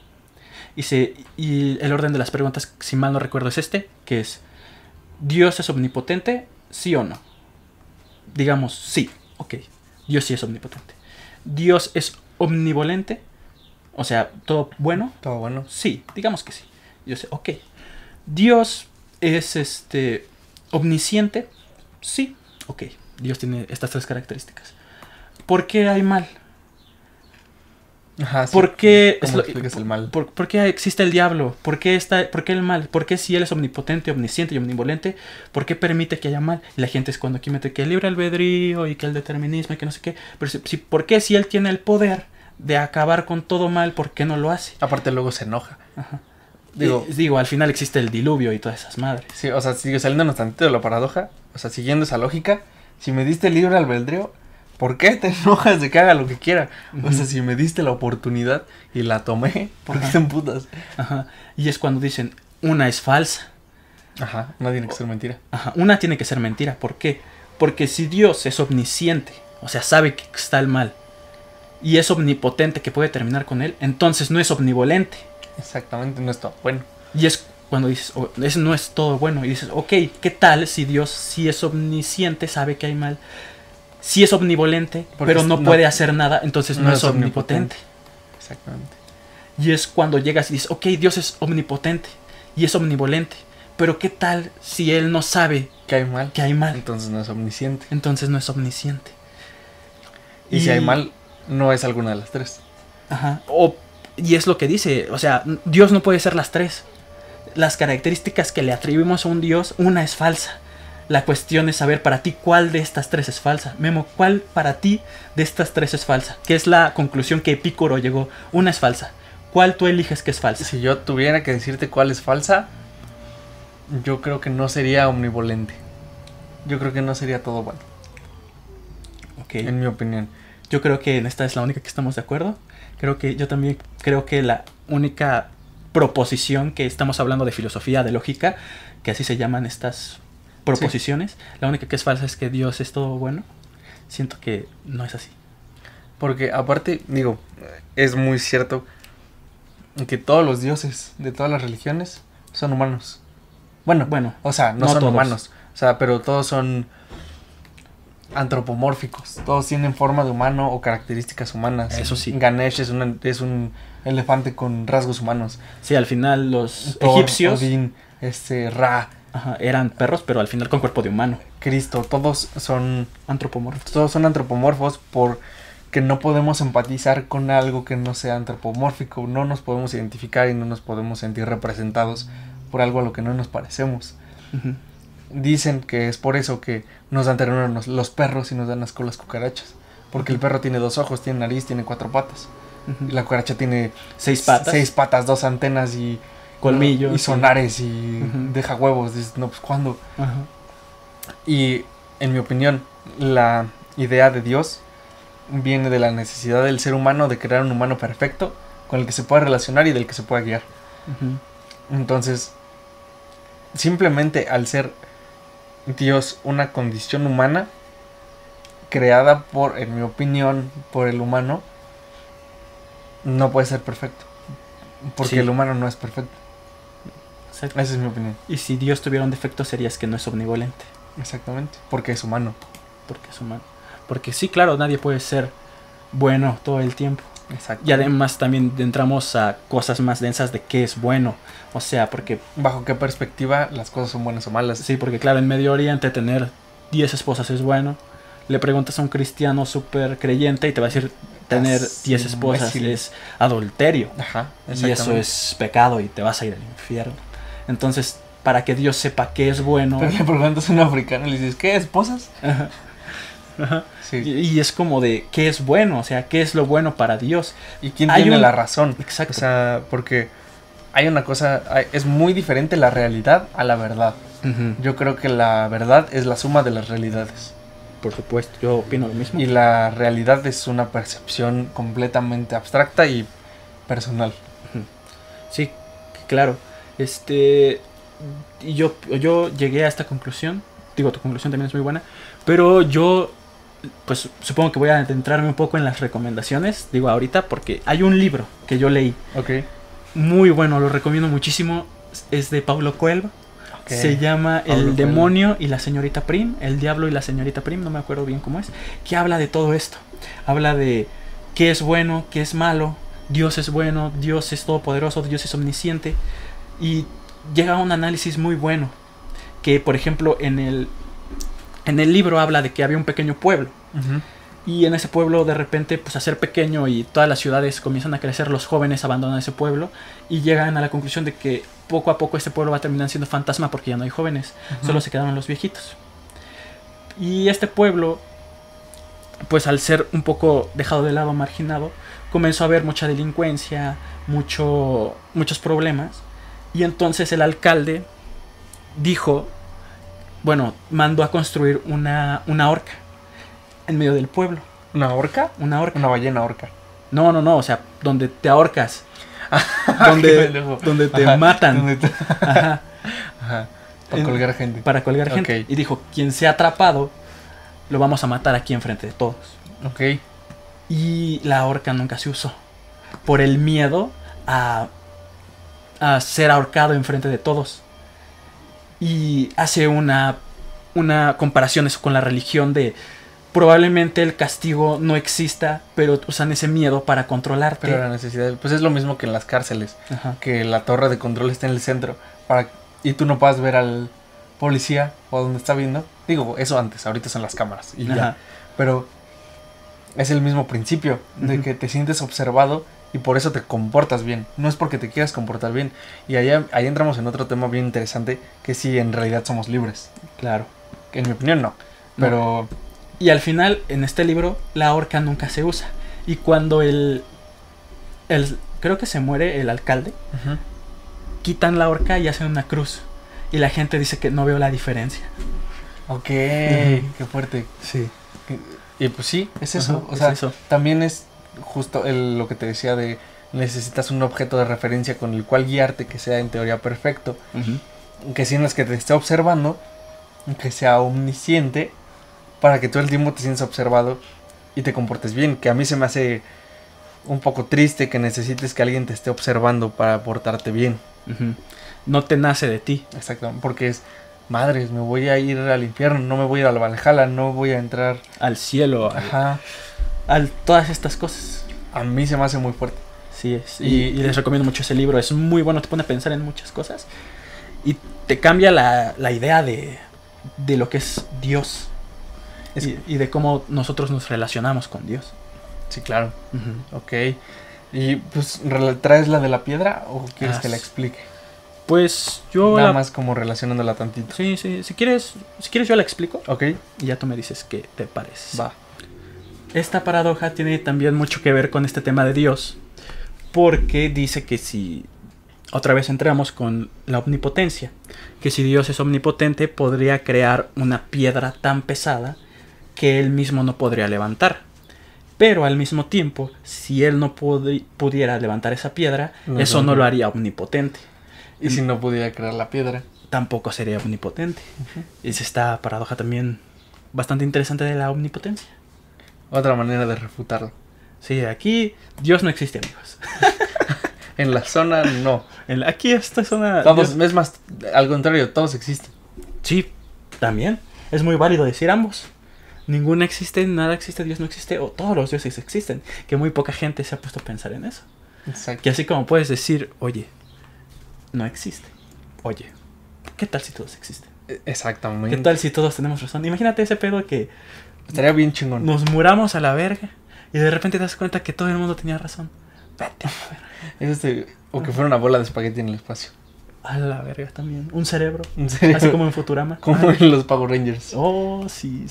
Y el orden de las preguntas, si mal no recuerdo, es que es, ¿Dios es omnipotente? ¿Sí o no? Digamos, sí. Ok, Dios sí es omnipotente. ¿Dios es omnivolente? O sea, ¿todo bueno? ¿Todo bueno? Sí, digamos que sí. Yo sé, ok. ¿Dios es omnisciente? Sí, ok. Dios tiene estas 3 características. ¿Por qué hay mal? Ajá, sí. ¿Por qué ¿Cómo explicas el mal? ¿Por qué existe el diablo? ¿Por qué el mal? ¿Por qué si él es omnipotente, omnisciente y omnivolente, por qué permite que haya mal? Y la gente es cuando aquí mete que el libre albedrío y que el determinismo y que no sé qué. Pero ¿por qué si él tiene el poder de acabar con todo mal, por qué no lo hace? Aparte luego se enoja. Ajá. Digo, al final existe el diluvio y todas esas madres. Sí, o sea, sigue saliéndonos tantito de la paradoja. O sea, siguiendo esa lógica, si me diste el libre albedrío, ¿por qué te enojas de que haga lo que quiera? O sea, si me diste la oportunidad y la tomé, ¿por qué te emputas? Ajá. Y es cuando dicen, una es falsa. Ajá, una tiene que ser mentira. Ajá, una tiene que ser mentira. ¿Por qué? Porque si Dios es omnisciente, o sea, sabe que está el mal, y es omnipotente que puede terminar con él, entonces no es omnivolente. Exactamente, no es todo bueno. Y es cuando dices, ese no es todo bueno. Y dices, ok, ¿qué tal si Dios sí es omnisciente, sabe que hay mal? Sí es omnivolente, porque pero no puede hacer nada, entonces no es omnipotente. Exactamente. Y es cuando llegas y dices, ok, Dios es omnipotente y es omnivolente, pero ¿qué tal si él no sabe que hay mal? Que hay mal. Entonces no es omnisciente. Entonces no es omnisciente. Y si hay mal, no es alguna de las 3. Ajá. Y es lo que dice, o sea, Dios no puede ser las 3. Las características que le atribuimos a un Dios, una es falsa. La cuestión es saber para ti cuál de estas 3 es falsa. Memo, ¿cuál para ti de estas 3 es falsa? ¿Qué es la conclusión que Epicuro llegó? Una es falsa. ¿Cuál tú eliges que es falsa? Si yo tuviera que decirte cuál es falsa, yo creo que no sería omnivolente. Yo creo que no sería todo bueno. Ok. En mi opinión. Yo creo que en esta es la única que estamos de acuerdo. Yo también creo que la única proposición que estamos hablando de filosofía, de lógica, que así se llaman estas proposiciones, sí. La única que es falsa es que Dios es todo bueno. Siento que no es así. Porque aparte, digo, es muy cierto que todos los dioses de todas las religiones son humanos. Bueno, o sea, no son todos humanos. O sea, pero todos son antropomórficos. Todos tienen forma de humano o características humanas. Eso sí. Ganesh es un elefante con rasgos humanos. Sí, al final los egipcios, Odín, Ra, eran perros, pero al final con cuerpo de humano. Cristo, todos son antropomorfos. Todos son antropomorfos porque no podemos empatizar con algo que no sea antropomórfico. No nos podemos identificar y no nos podemos sentir representados por algo a lo que no nos parecemos. Uh-huh. Dicen que es por eso que nos dan ternura los perros y nos dan asco las cucarachas. Porque el perro tiene 2 ojos, tiene nariz, tiene 4 patas. Uh-huh. Y la cucaracha tiene 6 patas. 6 patas, 2 antenas y colmillos. Y sonares y deja huevos. Dices, no, pues ¿cuándo? Y en mi opinión, la idea de Dios viene de la necesidad del ser humano de crear un humano perfecto con el que se pueda relacionar y del que se pueda guiar. Entonces, simplemente al ser Dios una condición humana creada por, en mi opinión, por el humano, no puede ser perfecto. Porque Sí. el humano no es perfecto. Exacto. Esa es mi opinión. Y si Dios tuviera un defecto serías que no es omnivolente, Exactamente. Porque es humano. porque es humano. Porque sí, claro, nadie puede ser bueno todo el tiempo. Exacto. Y además también entramos a cosas más densas de qué es bueno. O sea, porque ¿Bajo qué perspectiva las cosas son buenas o malas? sí, porque claro, en Medio Oriente tener 10 esposas es bueno. Le preguntas a un cristiano súper creyente y te va a decir tener Estás 10 esposas imbécil. es adulterio. Ajá. Y eso es pecado y te vas a ir al infierno. Entonces, para que Dios sepa qué es bueno. Pero le preguntas a un africano y le dices, ¿qué? ¿Esposas? Ajá. Ajá. Sí. Y es como de qué es bueno, o sea, qué es lo bueno para Dios. ¿Y quién Hay tiene un- la razón? Exacto. O sea, porque hay una cosa, es muy diferente la realidad a la verdad. Ujú. Yo creo que la verdad es la suma de las realidades. Por supuesto, yo opino lo mismo. Y la realidad es una percepción completamente abstracta y personal. Sí, claro. Y yo llegué a esta conclusión. Digo, tu conclusión también es muy buena. Pero yo, pues supongo que voy a adentrarme un poco en las recomendaciones. Digo, ahorita, porque hay un libro que yo leí. Ok. Muy bueno, lo recomiendo muchísimo. Es de Paulo Coelho. Ok. Se llama Paulo El Coelho. demonio y la señorita Prim. El diablo y la señorita Prim. No me acuerdo bien cómo es. Que habla de todo esto. Habla de qué es bueno, qué es malo. Dios es bueno, Dios es todopoderoso, Dios es omnisciente. Y llega a un análisis muy bueno. Que, por ejemplo, en el libro habla de que había un pequeño pueblo. Ujú. Y en ese pueblo de repente, pues a ser pequeño y todas las ciudades comienzan a crecer, los jóvenes abandonan ese pueblo y llegan a la conclusión de que poco a poco este pueblo va a terminar siendo fantasma porque ya no hay jóvenes, Ujú. solo se quedaron los viejitos. Y este pueblo, pues al ser un poco dejado de lado, marginado, comenzó a haber mucha delincuencia, muchos problemas. Y entonces el alcalde dijo, bueno, mandó a construir una horca en medio del pueblo. ¿Una orca? Una horca. Una ballena orca. No, o sea, donde te ahorcas. Qué donde, pendejo. donde te Ajá, matan. donde te- Ajá, Ajá. Para En- colgar gente. para colgar gente. Ok. Y dijo, quien sea atrapado, lo vamos a matar aquí enfrente de todos. Ok. Y la horca nunca se usó. Por el miedo a ser ahorcado enfrente de todos. Y hace una comparación eso con la religión de probablemente el castigo no exista, pero usan ese miedo para controlarte. Pero la necesidad, pues es lo mismo que en las cárceles, Ajá. que la torre de control está en el centro y tú no puedas ver al policía o a donde está viendo. Digo, eso antes, ahorita son las cámaras y Ajá. ya. Pero es el mismo principio de Ujú. que te sientes observado y por eso te comportas bien. No es porque te quieras comportar bien. Y ahí entramos en otro tema bien interesante, que si en realidad somos libres. Claro. Que en mi opinión no. Pero Y al final, en este libro, la horca nunca se usa. Y cuando creo que se muere el alcalde, ujú. quitan la horca y hacen una cruz. Y la gente dice que no veo la diferencia. Ok, Ujú. qué fuerte. Sí. Y pues sí, es eso. Ajá, O es sea, eso. también es justo lo que te decía de necesitas un objeto de referencia con el cual guiarte que sea en teoría perfecto, que si no es que te esté observando, que sea omnisciente, para que todo el tiempo te sientas observado y te comportes bien. Que a mí se me hace un poco triste que necesites que alguien te esté observando para portarte bien. Ujú. No te nace de ti. Exacto, porque es, madres, me voy a ir al infierno, no me voy a ir al Valhalla, no voy a entrar. Al cielo, Ajá, todas estas cosas. a mí se me hace muy fuerte. Sí es. Y- Y les recomiendo mucho ese libro. Es muy bueno, te pone a pensar en muchas cosas. Y te cambia la idea de lo que es Dios. Es- Y de cómo nosotros nos relacionamos con Dios. Sí, claro. Ujú. Ok. Y pues, ¿traes la de la piedra o quieres Ah, que la sí. explique? Pues yo Nada la... más como relacionándola tantito. Sí, si quieres yo la explico. Ok, Y ya tú me dices qué te parece. va. Esta paradoja tiene también mucho que ver con este tema de Dios. Porque dice que si... Otra vez entramos con la omnipotencia. Que si Dios es omnipotente, podría crear una piedra tan pesada que él mismo no podría levantar. Pero al mismo tiempo, si él no pudiera levantar esa piedra, No, eso no. no lo haría omnipotente. Y si no pudiera crear la piedra. Tampoco sería omnipotente. Es esta paradoja también bastante interesante de la omnipotencia. Otra manera de refutarlo. Sí, aquí Dios no existe, amigos. En la zona no. Aquí esta zona... Todos, es más, al contrario, todos existen. Sí, también. Es muy válido decir ambos. Ninguna existe, nada existe, Dios no existe, o todos los dioses existen. Que muy poca gente se ha puesto a pensar en eso. Exacto. Que así como puedes decir, oye, no existe. Oye, ¿qué tal si todos existen? Exactamente. ¿Qué tal si todos tenemos razón? Imagínate ese pedo que Estaría bien chingón. nos muramos a la verga y de repente te das cuenta que todo el mundo tenía razón. Vete a la verga. O que fuera una bola de espagueti en el espacio. A la verga también. Un cerebro. ¿En serio? Así como en Futurama. Como en los Power Rangers. Oh, sí.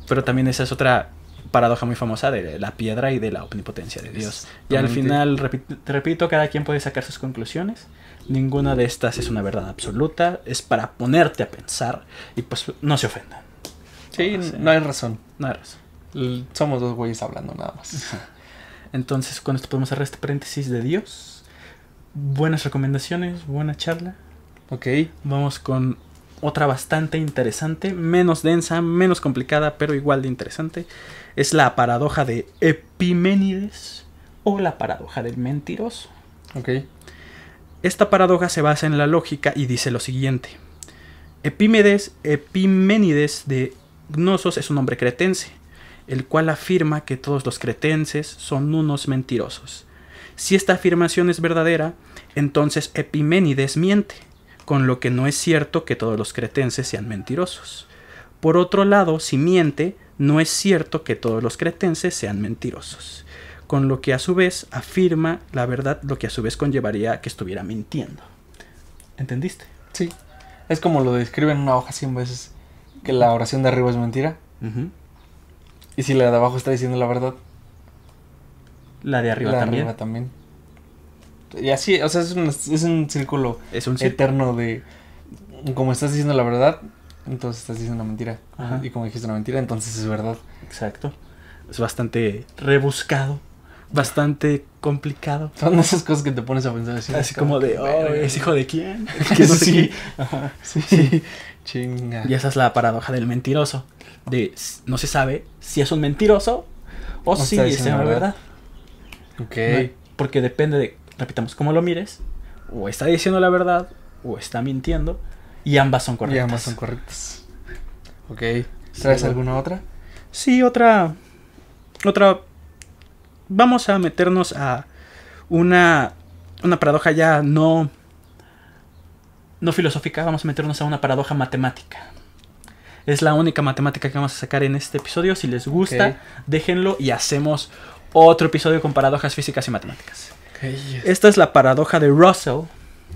Pero también esa es otra paradoja muy famosa de la piedra y de la omnipotencia de Dios. Y al final, te repito, cada quien puede sacar sus conclusiones. Ninguna de estas es una verdad absoluta. Es para ponerte a pensar y pues no se ofendan. Sí, no hay razón. No hay razón. Somos dos güeyes hablando nada más. Entonces con esto podemos cerrar este paréntesis de Dios. Buenas recomendaciones, buena charla. Ok. Vamos con otra bastante interesante, menos densa, menos complicada, pero igual de interesante. Es la paradoja de Epiménides o la paradoja del mentiroso. Ok. Esta paradoja se basa en la lógica y dice lo siguiente. Epiménides de Gnosos es un hombre cretense, el cual afirma que todos los cretenses son unos mentirosos. Si esta afirmación es verdadera, entonces Epiménides miente, con lo que no es cierto que todos los cretenses sean mentirosos. Por otro lado, si miente, no es cierto que todos los cretenses sean mentirosos, con lo que a su vez afirma la verdad, lo que a su vez conllevaría a que estuviera mintiendo. ¿Entendiste? Sí. Es como lo describe en una hoja 100 veces, que la oración de arriba es mentira. Y si la de abajo está diciendo la verdad, La de arriba la de también. arriba también. Y así, o sea, es un círculo eterno de... Como estás diciendo la verdad, entonces estás diciendo una mentira. Ajá. Y como dijiste una mentira, entonces es verdad. Exacto. Es bastante rebuscado, bastante complicado. Son esas cosas que te pones a pensar Así como de, ¿es hijo de quién? Que No sé sí. qué. Ajá. Sí. Chinga. Y esa es la paradoja del mentiroso. No se sabe si es un mentiroso o si está es diciendo una la verdad. Ok. ¿No? Porque depende de, repitamos, cómo lo mires. O está diciendo la verdad o está mintiendo. Y ambas son correctas. Y ambas son correctas. Ok. ¿Traes Sí, alguna otra? Sí, otra. Vamos a meternos a una paradoja ya no filosófica. Vamos a meternos a una paradoja matemática. Es la única matemática que vamos a sacar en este episodio. Si les gusta, Ok. déjenlo y hacemos otro episodio con paradojas físicas y matemáticas. Okay. Esta es la paradoja de Russell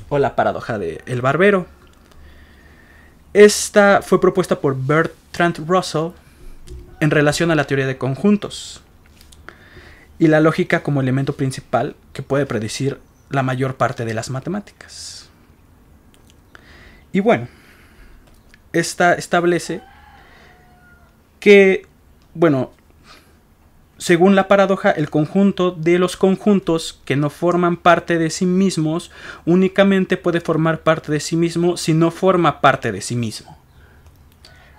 o la paradoja de El Barbero. Esta fue propuesta por Bertrand Russell en relación a la teoría de conjuntos y la lógica como elemento principal que puede predecir la mayor parte de las matemáticas. Y bueno, esta establece que, bueno, según la paradoja, el conjunto de los conjuntos que no forman parte de sí mismos únicamente puede formar parte de sí mismo si no forma parte de sí mismo.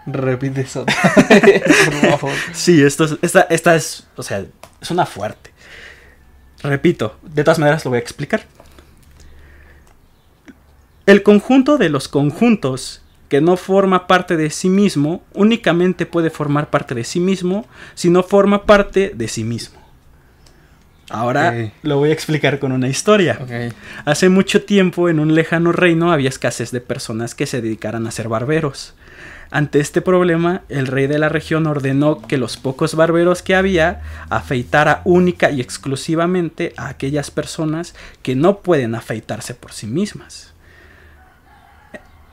Repite eso. Por favor. Sí, esta es, o sea, es una fuerte. Repito, de todas maneras lo voy a explicar. El conjunto de los conjuntos que no forma parte de sí mismo únicamente puede formar parte de sí mismo si no forma parte de sí mismo. Ahora lo voy a explicar con una historia. Okay. Hace mucho tiempo en un lejano reino había escasez de personas que se dedicaran a ser barberos. Ante este problema, el rey de la región ordenó que los pocos barberos que había afeitara única y exclusivamente a aquellas personas que no pueden afeitarse por sí mismas.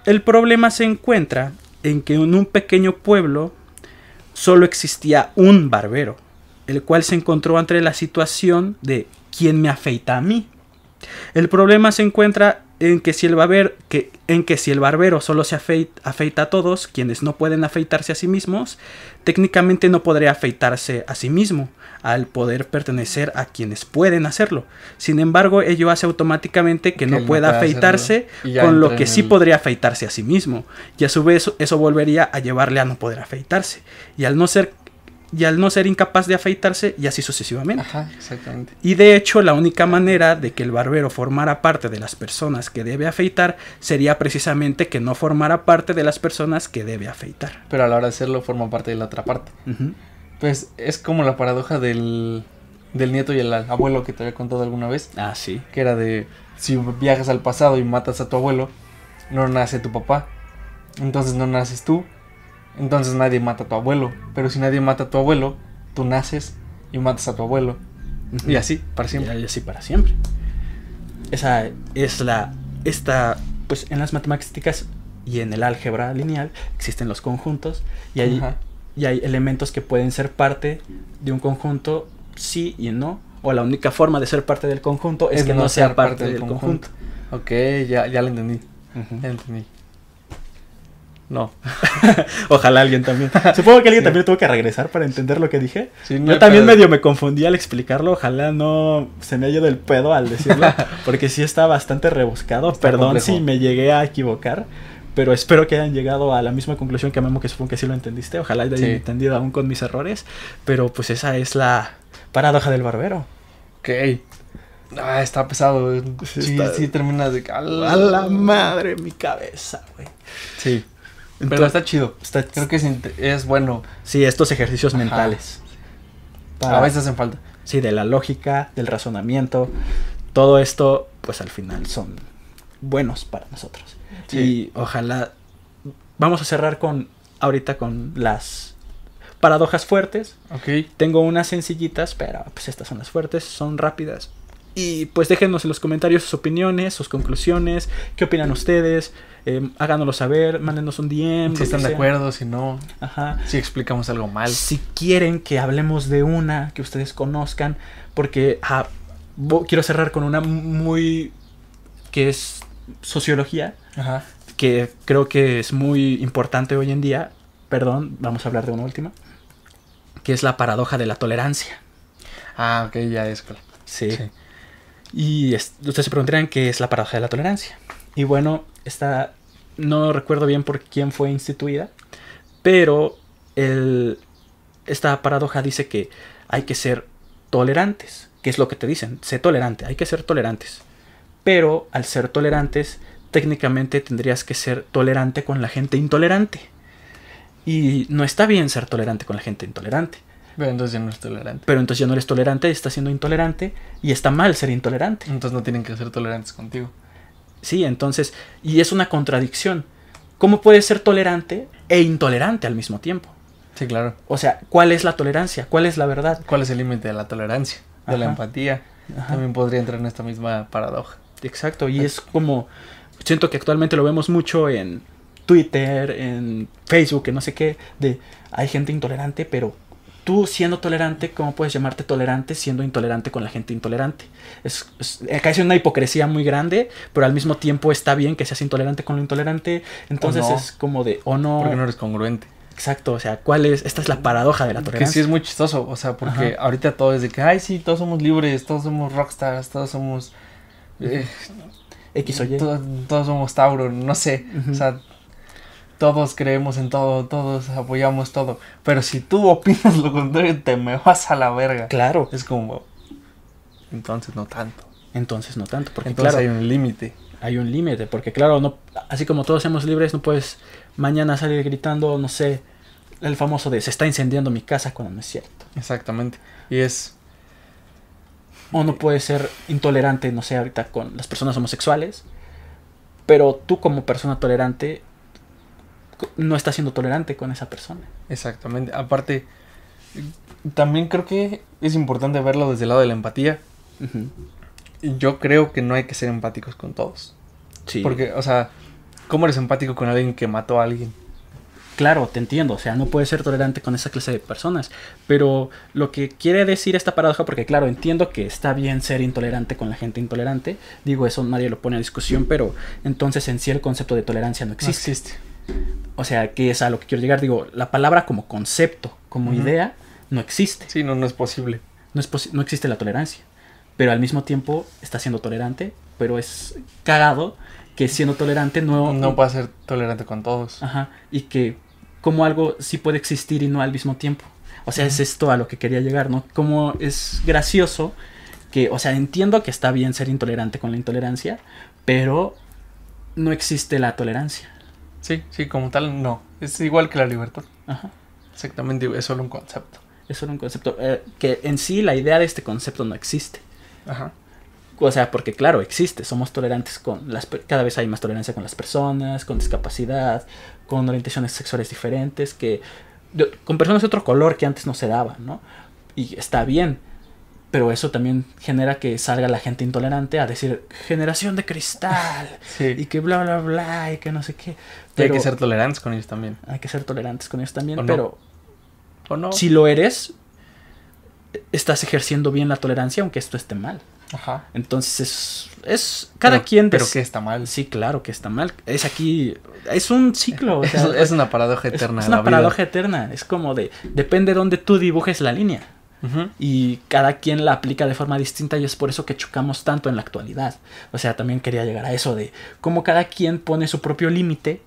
El problema se encuentra en que en un pequeño pueblo solo existía un barbero, el cual se encontró ante la situación de ¿quién me afeita a mí? El problema se encuentra en que si el barbero solo se afeita a todos quienes no pueden afeitarse a sí mismos, técnicamente no podría afeitarse a sí mismo, al poder pertenecer a quienes pueden hacerlo. Sin embargo, ello hace automáticamente que no pueda afeitarse, con lo que sí podría afeitarse a sí mismo. Y a su vez eso volvería a llevarle a no poder afeitarse. Y al no ser y al no ser incapaz de afeitarse, y así sucesivamente. Ajá, exactamente. Y de hecho, la única manera de que el barbero formara parte de las personas que debe afeitar sería precisamente que no formara parte de las personas que debe afeitar. Pero a la hora de hacerlo forma parte de la otra parte. Ujú. Pues es como la paradoja del nieto y el abuelo que te había contado alguna vez. Ah, sí. Que era de, si viajas al pasado y matas a tu abuelo, no nace tu papá. Entonces no naces tú. Entonces nadie mata a tu abuelo. Pero si nadie mata a tu abuelo, tú naces y matas a tu abuelo. Ujú. Y así, para siempre. Y así para siempre. Esa es pues en las matemáticas y en el álgebra lineal existen los conjuntos y hay, Ajá. y hay elementos que pueden ser parte de un conjunto sí y no. O la única forma de ser parte del conjunto es que no sea parte del conjunto. Ok, ya lo entendí. Ujú. Ya entendí. No. Ojalá alguien también. Supongo que alguien Sí. también tuvo que regresar para entender lo que dije. Sí, no Yo hay también pedo. medio me confundí al explicarlo. Ojalá no se me haya ido el pedo al decirlo. Porque sí está bastante rebuscado. Está Perdón complejo. si me llegué a equivocar. Pero espero que hayan llegado a la misma conclusión que Memo, que supongo que sí lo entendiste. Ojalá hayan Sí. entendido aún con mis errores. Pero pues esa es la paradoja del barbero. Ok. Ah, está pesado. Sí, Sí, está- sí termina de... A la madre, mi cabeza, güey. Sí. Pero Entonces, está chido. Creo que es bueno. sí, estos ejercicios Ajá. mentales. A veces hacen falta. Sí, de la lógica, del razonamiento. Todo esto, pues al final son buenos para nosotros. Sí. Y ojalá... Vamos a cerrar ahorita con las paradojas fuertes. Ok. Tengo unas sencillitas, pero pues estas son las fuertes, son rápidas. Y pues déjenos en los comentarios sus opiniones, sus conclusiones, qué opinan ustedes, háganoslo saber, mándenos un DM. lo Si que están de sea. acuerdo, si no. Ajá. Si explicamos algo mal. Si quieren que hablemos de una que ustedes conozcan, porque quiero cerrar con una muy... que es sociología, Ajá. que creo que es muy importante hoy en día. Perdón, vamos a hablar de una última, que es la paradoja de la tolerancia. Ah, ok, ya es claro. Sí. Sí. Y ustedes se preguntarán qué es la paradoja de la tolerancia. Y bueno, no recuerdo bien por quién fue instituida, pero esta paradoja dice que hay que ser tolerantes. ¿Qué es lo que te dicen? Sé tolerante, hay que ser tolerantes. Pero al ser tolerantes, técnicamente tendrías que ser tolerante con la gente intolerante. Y no está bien ser tolerante con la gente intolerante. Pero entonces ya no es tolerante. Pero entonces ya no eres tolerante, estás siendo intolerante y está mal ser intolerante. Entonces no tienen que ser tolerantes contigo. Sí, entonces, y es una contradicción. ¿Cómo puedes ser tolerante e intolerante al mismo tiempo? Sí, claro. O sea, ¿cuál es la tolerancia? ¿Cuál es la verdad? ¿Cuál es el límite de la tolerancia? De la Ajá. empatía. Ajá. También podría entrar en esta misma paradoja. Exacto, y es como, siento que actualmente lo vemos mucho en Twitter, en Facebook, en no sé qué, hay gente intolerante, pero tú siendo tolerante, ¿cómo puedes llamarte tolerante siendo intolerante con la gente intolerante? Acá es una hipocresía muy grande, pero al mismo tiempo está bien que seas intolerante con lo intolerante, entonces O no. es como de, o no. Porque no eres congruente. Exacto, o sea, esta es la paradoja de la Que tolerancia. sí es muy chistoso. O sea, porque Ajá. ahorita todo es de que, ay, sí, todos somos libres, todos somos rockstars, todos somos... X o Y. Todos somos Tauro, no sé. Ujú. O sea, todos creemos en todo, todos apoyamos todo. Pero si tú opinas lo contrario, te me vas a la verga. Claro, Es como... Entonces no tanto. entonces no tanto, porque Entonces claro, hay un límite. hay un límite, porque claro, no, así como todos somos libres, no puedes mañana salir gritando, no sé, el famoso de se está incendiando mi casa cuando no es cierto. Exactamente. Y es... O no puedes ser intolerante, no sé, ahorita con las personas homosexuales, pero tú como persona tolerante no estás siendo tolerante con esa persona. Exactamente. Aparte, también creo que es importante verlo desde el lado de la empatía. Ujú. Yo creo que no hay que ser empáticos con todos. Sí. Porque, o sea, ¿cómo eres empático con alguien que mató a alguien? Claro, te entiendo, o sea, no puedes ser tolerante con esa clase de personas, pero lo que quiere decir esta paradoja, porque claro, entiendo que está bien ser intolerante con la gente intolerante, digo, eso nadie lo pone a discusión, pero entonces en sí el concepto de tolerancia no No existe. existe. O sea, que es a lo que quiero llegar, digo, la palabra como concepto, como Ujú. idea, no existe, Sí, no es posible. no existe la tolerancia, pero al mismo tiempo está siendo tolerante, pero es cagado que siendo tolerante No puedes ser tolerante con todos. Ajá, y que como algo sí puede existir y no al mismo tiempo. O sea, es esto a lo que quería llegar, ¿no? Como es gracioso que, o sea, entiendo que está bien ser intolerante con la intolerancia, pero no existe la tolerancia. Sí, sí, como tal, no. Es igual que la libertad. Ajá. Exactamente, es solo un concepto. Es solo un concepto. Que en sí la idea de este concepto no existe. Ajá. O sea, porque claro, existe. Somos tolerantes con cada vez hay más tolerancia con las personas, con discapacidad, con orientaciones sexuales diferentes, con personas de otro color que antes no se daba, ¿no? Y está bien. Pero eso también genera que salga la gente intolerante a decir generación de cristal. Sí. Y que bla, bla, bla, y que no sé qué. Pero hay que ser tolerantes con ellos también. Hay que ser tolerantes con ellos también, ¿O no? pero ¿O no? si lo eres, estás ejerciendo bien la tolerancia, aunque esto esté mal. Ajá. Entonces es cada quien... Pero que está mal. Sí, claro que está mal. Es un ciclo. O sea, es una paradoja eterna. Es una paradoja eterna. Es como depende de dónde tú dibujes la línea. Uh-huh. Y cada quien la aplica de forma distinta y es por eso que chocamos tanto en la actualidad. O sea, también quería llegar a eso de cómo cada quien pone su propio límite,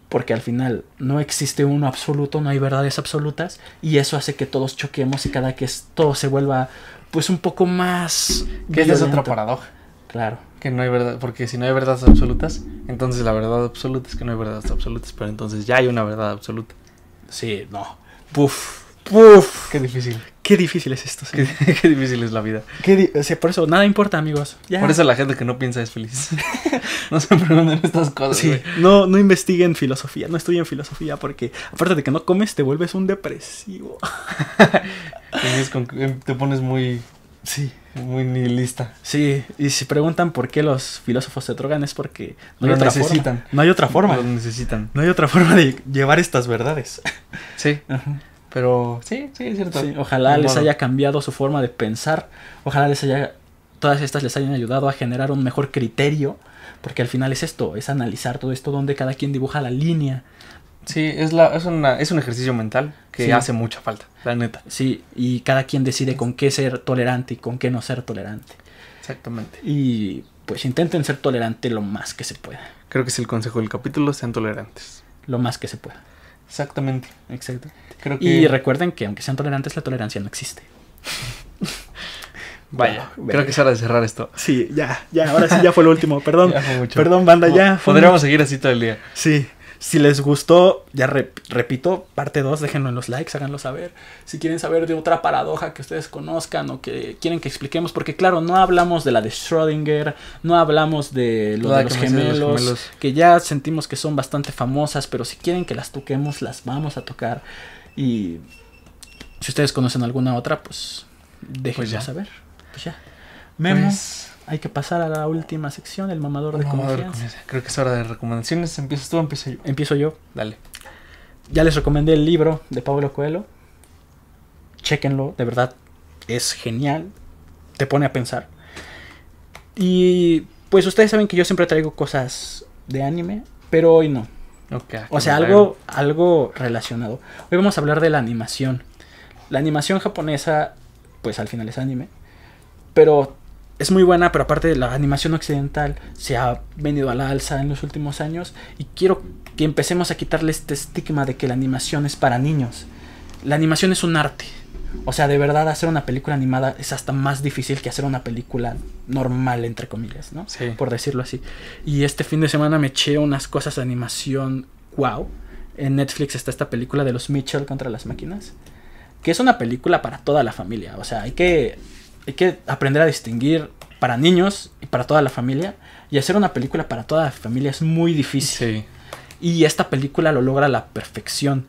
porque al final no existe uno absoluto, no hay verdades absolutas, y eso hace que todos choquemos y todo se vuelva pues un poco más que esa es violento. otra paradoja. Claro. Que no hay verdad, porque si no hay verdades absolutas, entonces la verdad absoluta es que no hay verdades absolutas, pero entonces ya hay una verdad absoluta. Sí, no. Puf. Qué difícil. Qué difícil es esto. Sí. Qué difícil es la vida. O sea, por eso nada importa, amigos. Ya. Por eso la gente que no piensa es feliz. No se pregunten estas cosas. Sí, no investiguen filosofía, no estudien filosofía, porque aparte de que no comes, te vuelves un depresivo. Te pones muy nihilista. Sí, y si preguntan por qué los filósofos se drogan es porque no hay Lo otra necesitan. forma. No hay otra forma. Lo necesitan. No hay otra forma de llevar estas verdades. Sí. Ajá. Pero sí, es cierto. Sí, ojalá les haya cambiado su forma de pensar. Ojalá todas estas les hayan ayudado a generar un mejor criterio. Porque al final es esto, es analizar todo esto donde cada quien dibuja la línea. Sí, es un ejercicio mental que sí. hace mucha falta, la neta. Sí, y cada quien decide con qué ser tolerante y con qué no ser tolerante. Exactamente. Y pues intenten ser tolerante lo más que se pueda. Creo que es el consejo del capítulo, sean tolerantes. Lo más que se pueda. Exactamente. Exacto. Creo que... Y recuerden que aunque sean tolerantes, la tolerancia no existe. Vaya, creo que es hora de cerrar esto. Sí, ahora sí ya fue lo último. Perdón, ya fue mucho. Perdón, banda, ya. Podríamos seguir así todo el día. Sí, si les gustó, ya repito, parte 2, déjenlo en los likes, háganlo saber. Si quieren saber de otra paradoja que ustedes conozcan o que quieren que expliquemos, porque claro, no hablamos de la de Schrödinger, no hablamos de lo de los gemelos, que ya sentimos que son bastante famosas, pero si quieren que las toquemos, las vamos a tocar. Y si ustedes conocen alguna otra, pues déjenlo saber. Pues ya. Memo, hay que pasar a la última sección, el mamador de confianza. Creo que es hora de recomendaciones. ¿Empiezas tú o empiezo yo? Empiezo yo. Dale. Ya les recomendé el libro de Paulo Coelho. Chéquenlo, de verdad, es genial. Te pone a pensar. Y pues ustedes saben que yo siempre traigo cosas de anime, pero hoy no. Okay, o sea, algo relacionado. Hoy vamos a hablar de la animación. La animación japonesa, pues al final es anime. Pero es muy buena, pero aparte la animación occidental se ha venido a la alza en los últimos años. Y quiero que empecemos a quitarle este estigma de que la animación es para niños. La animación es un arte. O sea, de verdad hacer una película animada es hasta más difícil que hacer una película normal, entre comillas, ¿no? Sí. Por decirlo así. Y este fin de semana me eché unas cosas de animación wow. En Netflix está esta película de los Mitchell contra las máquinas, que es una película para toda la familia. O sea, hay que aprender a distinguir para niños y para toda la familia. Y hacer una película para toda la familia es muy difícil. Sí. Y esta película lo logra a la perfección.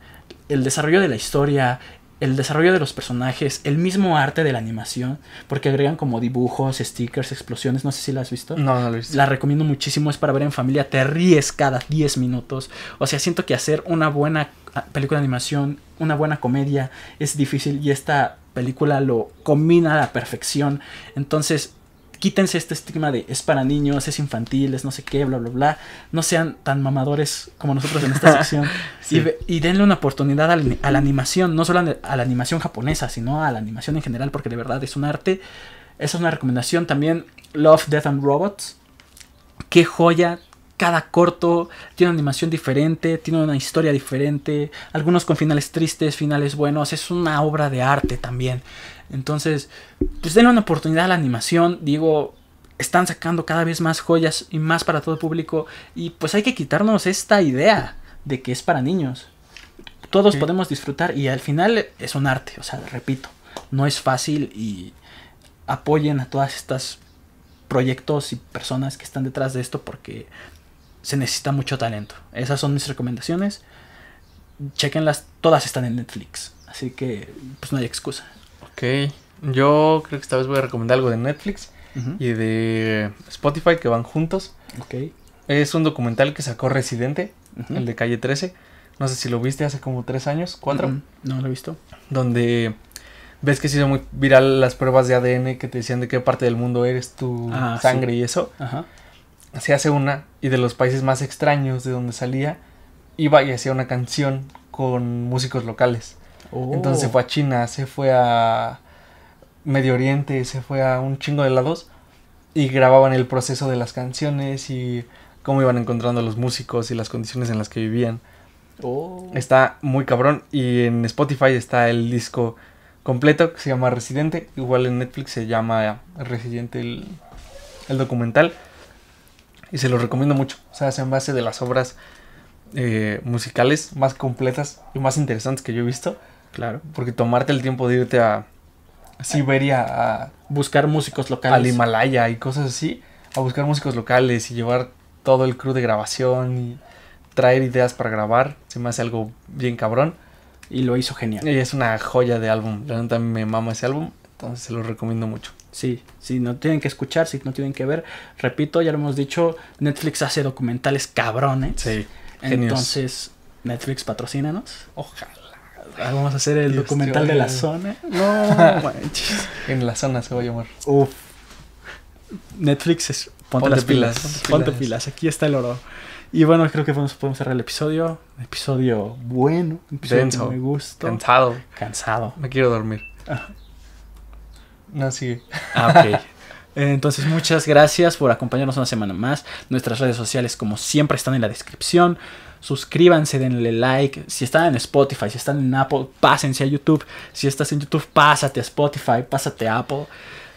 El desarrollo de la historia, el desarrollo de los personajes, el mismo arte de la animación, porque agregan como dibujos, stickers, explosiones. No sé si la has visto. No la he visto. La recomiendo muchísimo, es para ver en familia. Te ríes cada 10 minutos. O sea, siento que hacer una buena película de animación, una buena comedia, es difícil. Y esta película lo combina a la perfección. Entonces, quítense este estigma de es para niños, es infantil, es no sé qué, bla, bla, bla. No sean tan mamadores como nosotros en esta sección. Sí. Y denle una oportunidad a la animación, no solo a la animación japonesa, sino a la animación en general, porque de verdad es un arte. Esa es una recomendación. También Love, Death and Robots. Qué joya cada corto tiene una animación diferente, tiene una historia diferente, algunos con finales tristes, finales buenos, es una obra de arte también. Entonces, pues denle una oportunidad a la animación, digo, están sacando cada vez más joyas y más para todo el público, y pues hay que quitarnos esta idea de que es para niños. Todos podemos disfrutar y al final es un arte, o sea, repito, no es fácil, y apoyen a todas estas proyectos y personas que están detrás de esto porque se necesita mucho talento. Esas son mis recomendaciones. Chequenlas, todas están en Netflix, así que pues no hay excusa. Ok, yo creo que esta vez voy a recomendar algo de Netflix y de Spotify que van juntos. Ok. Es un documental que sacó Residente, el de Calle 13. No sé si lo viste hace como 3 años, 4. No lo he visto. Donde ves que se hizo muy viral las pruebas de ADN que te decían de qué parte del mundo eres, tu sangre y eso. Ajá. Se hace una, y de los países más extraños de donde salía, iba y hacía una canción con músicos locales. Entonces se fue a China, se fue a Medio Oriente, se fue a un chingo de lados y grababan el proceso de las canciones y cómo iban encontrando a los músicos y las condiciones en las que vivían. Está muy cabrón, y en Spotify está el disco completo que se llama Residente. Igual en Netflix se llama Residente el documental, y se lo recomiendo mucho. O sea, es en base de las obras musicales más completas y más interesantes que yo he visto. Claro. Porque tomarte el tiempo de irte a Siberia, a buscar músicos locales, al Himalaya y cosas así, a buscar músicos locales y llevar todo el crew de grabación y traer ideas para grabar, se me hace algo bien cabrón. Y lo hizo genial. Y es una joya de álbum. La neta me mama ese álbum, entonces se lo recomiendo mucho. Sí, sí, no tienen que escuchar, si no tienen que ver. Repito, ya lo hemos dicho, Netflix hace documentales cabrones. Sí, genios. Entonces, Netflix, patrocínanos. Ojalá. Vamos a hacer el documental de la zona. No manches. En la zona se va a llamar. Uf. Netflix es... Ponte las pilas. Ponte pilas. Aquí está el oro. Y bueno, creo que podemos cerrar el episodio. Un episodio bueno. Un episodio denso, que me gusta. Cansado. Me quiero dormir. No, sigue. Ok. Entonces, muchas gracias por acompañarnos una semana más. Nuestras redes sociales, como siempre, están en la descripción. Suscríbanse, denle like. Si están en Spotify, si están en Apple, pásense a YouTube. Si estás en YouTube, pásate a Spotify, pásate a Apple.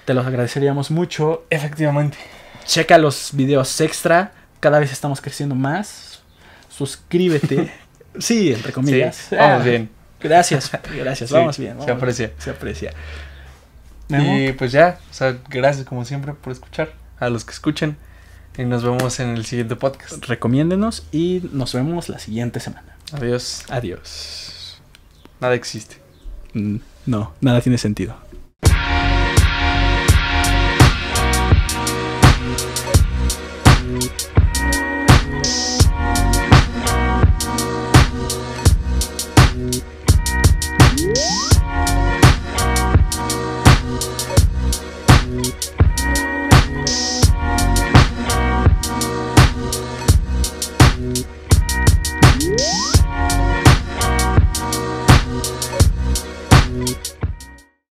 Te los agradeceríamos mucho. Efectivamente. Checa los videos extra. Cada vez estamos creciendo más. Suscríbete. Sí, entre comillas. Sí, vamos bien. Gracias. Sí, vamos bien. Se aprecia. Se aprecia. Y pues ya, o sea, gracias como siempre por escuchar. A los que escuchen. Y nos vemos en el siguiente podcast. Recomiéndenos y nos vemos la siguiente semana. Adiós. Adiós. Nada existe. No, nada tiene sentido.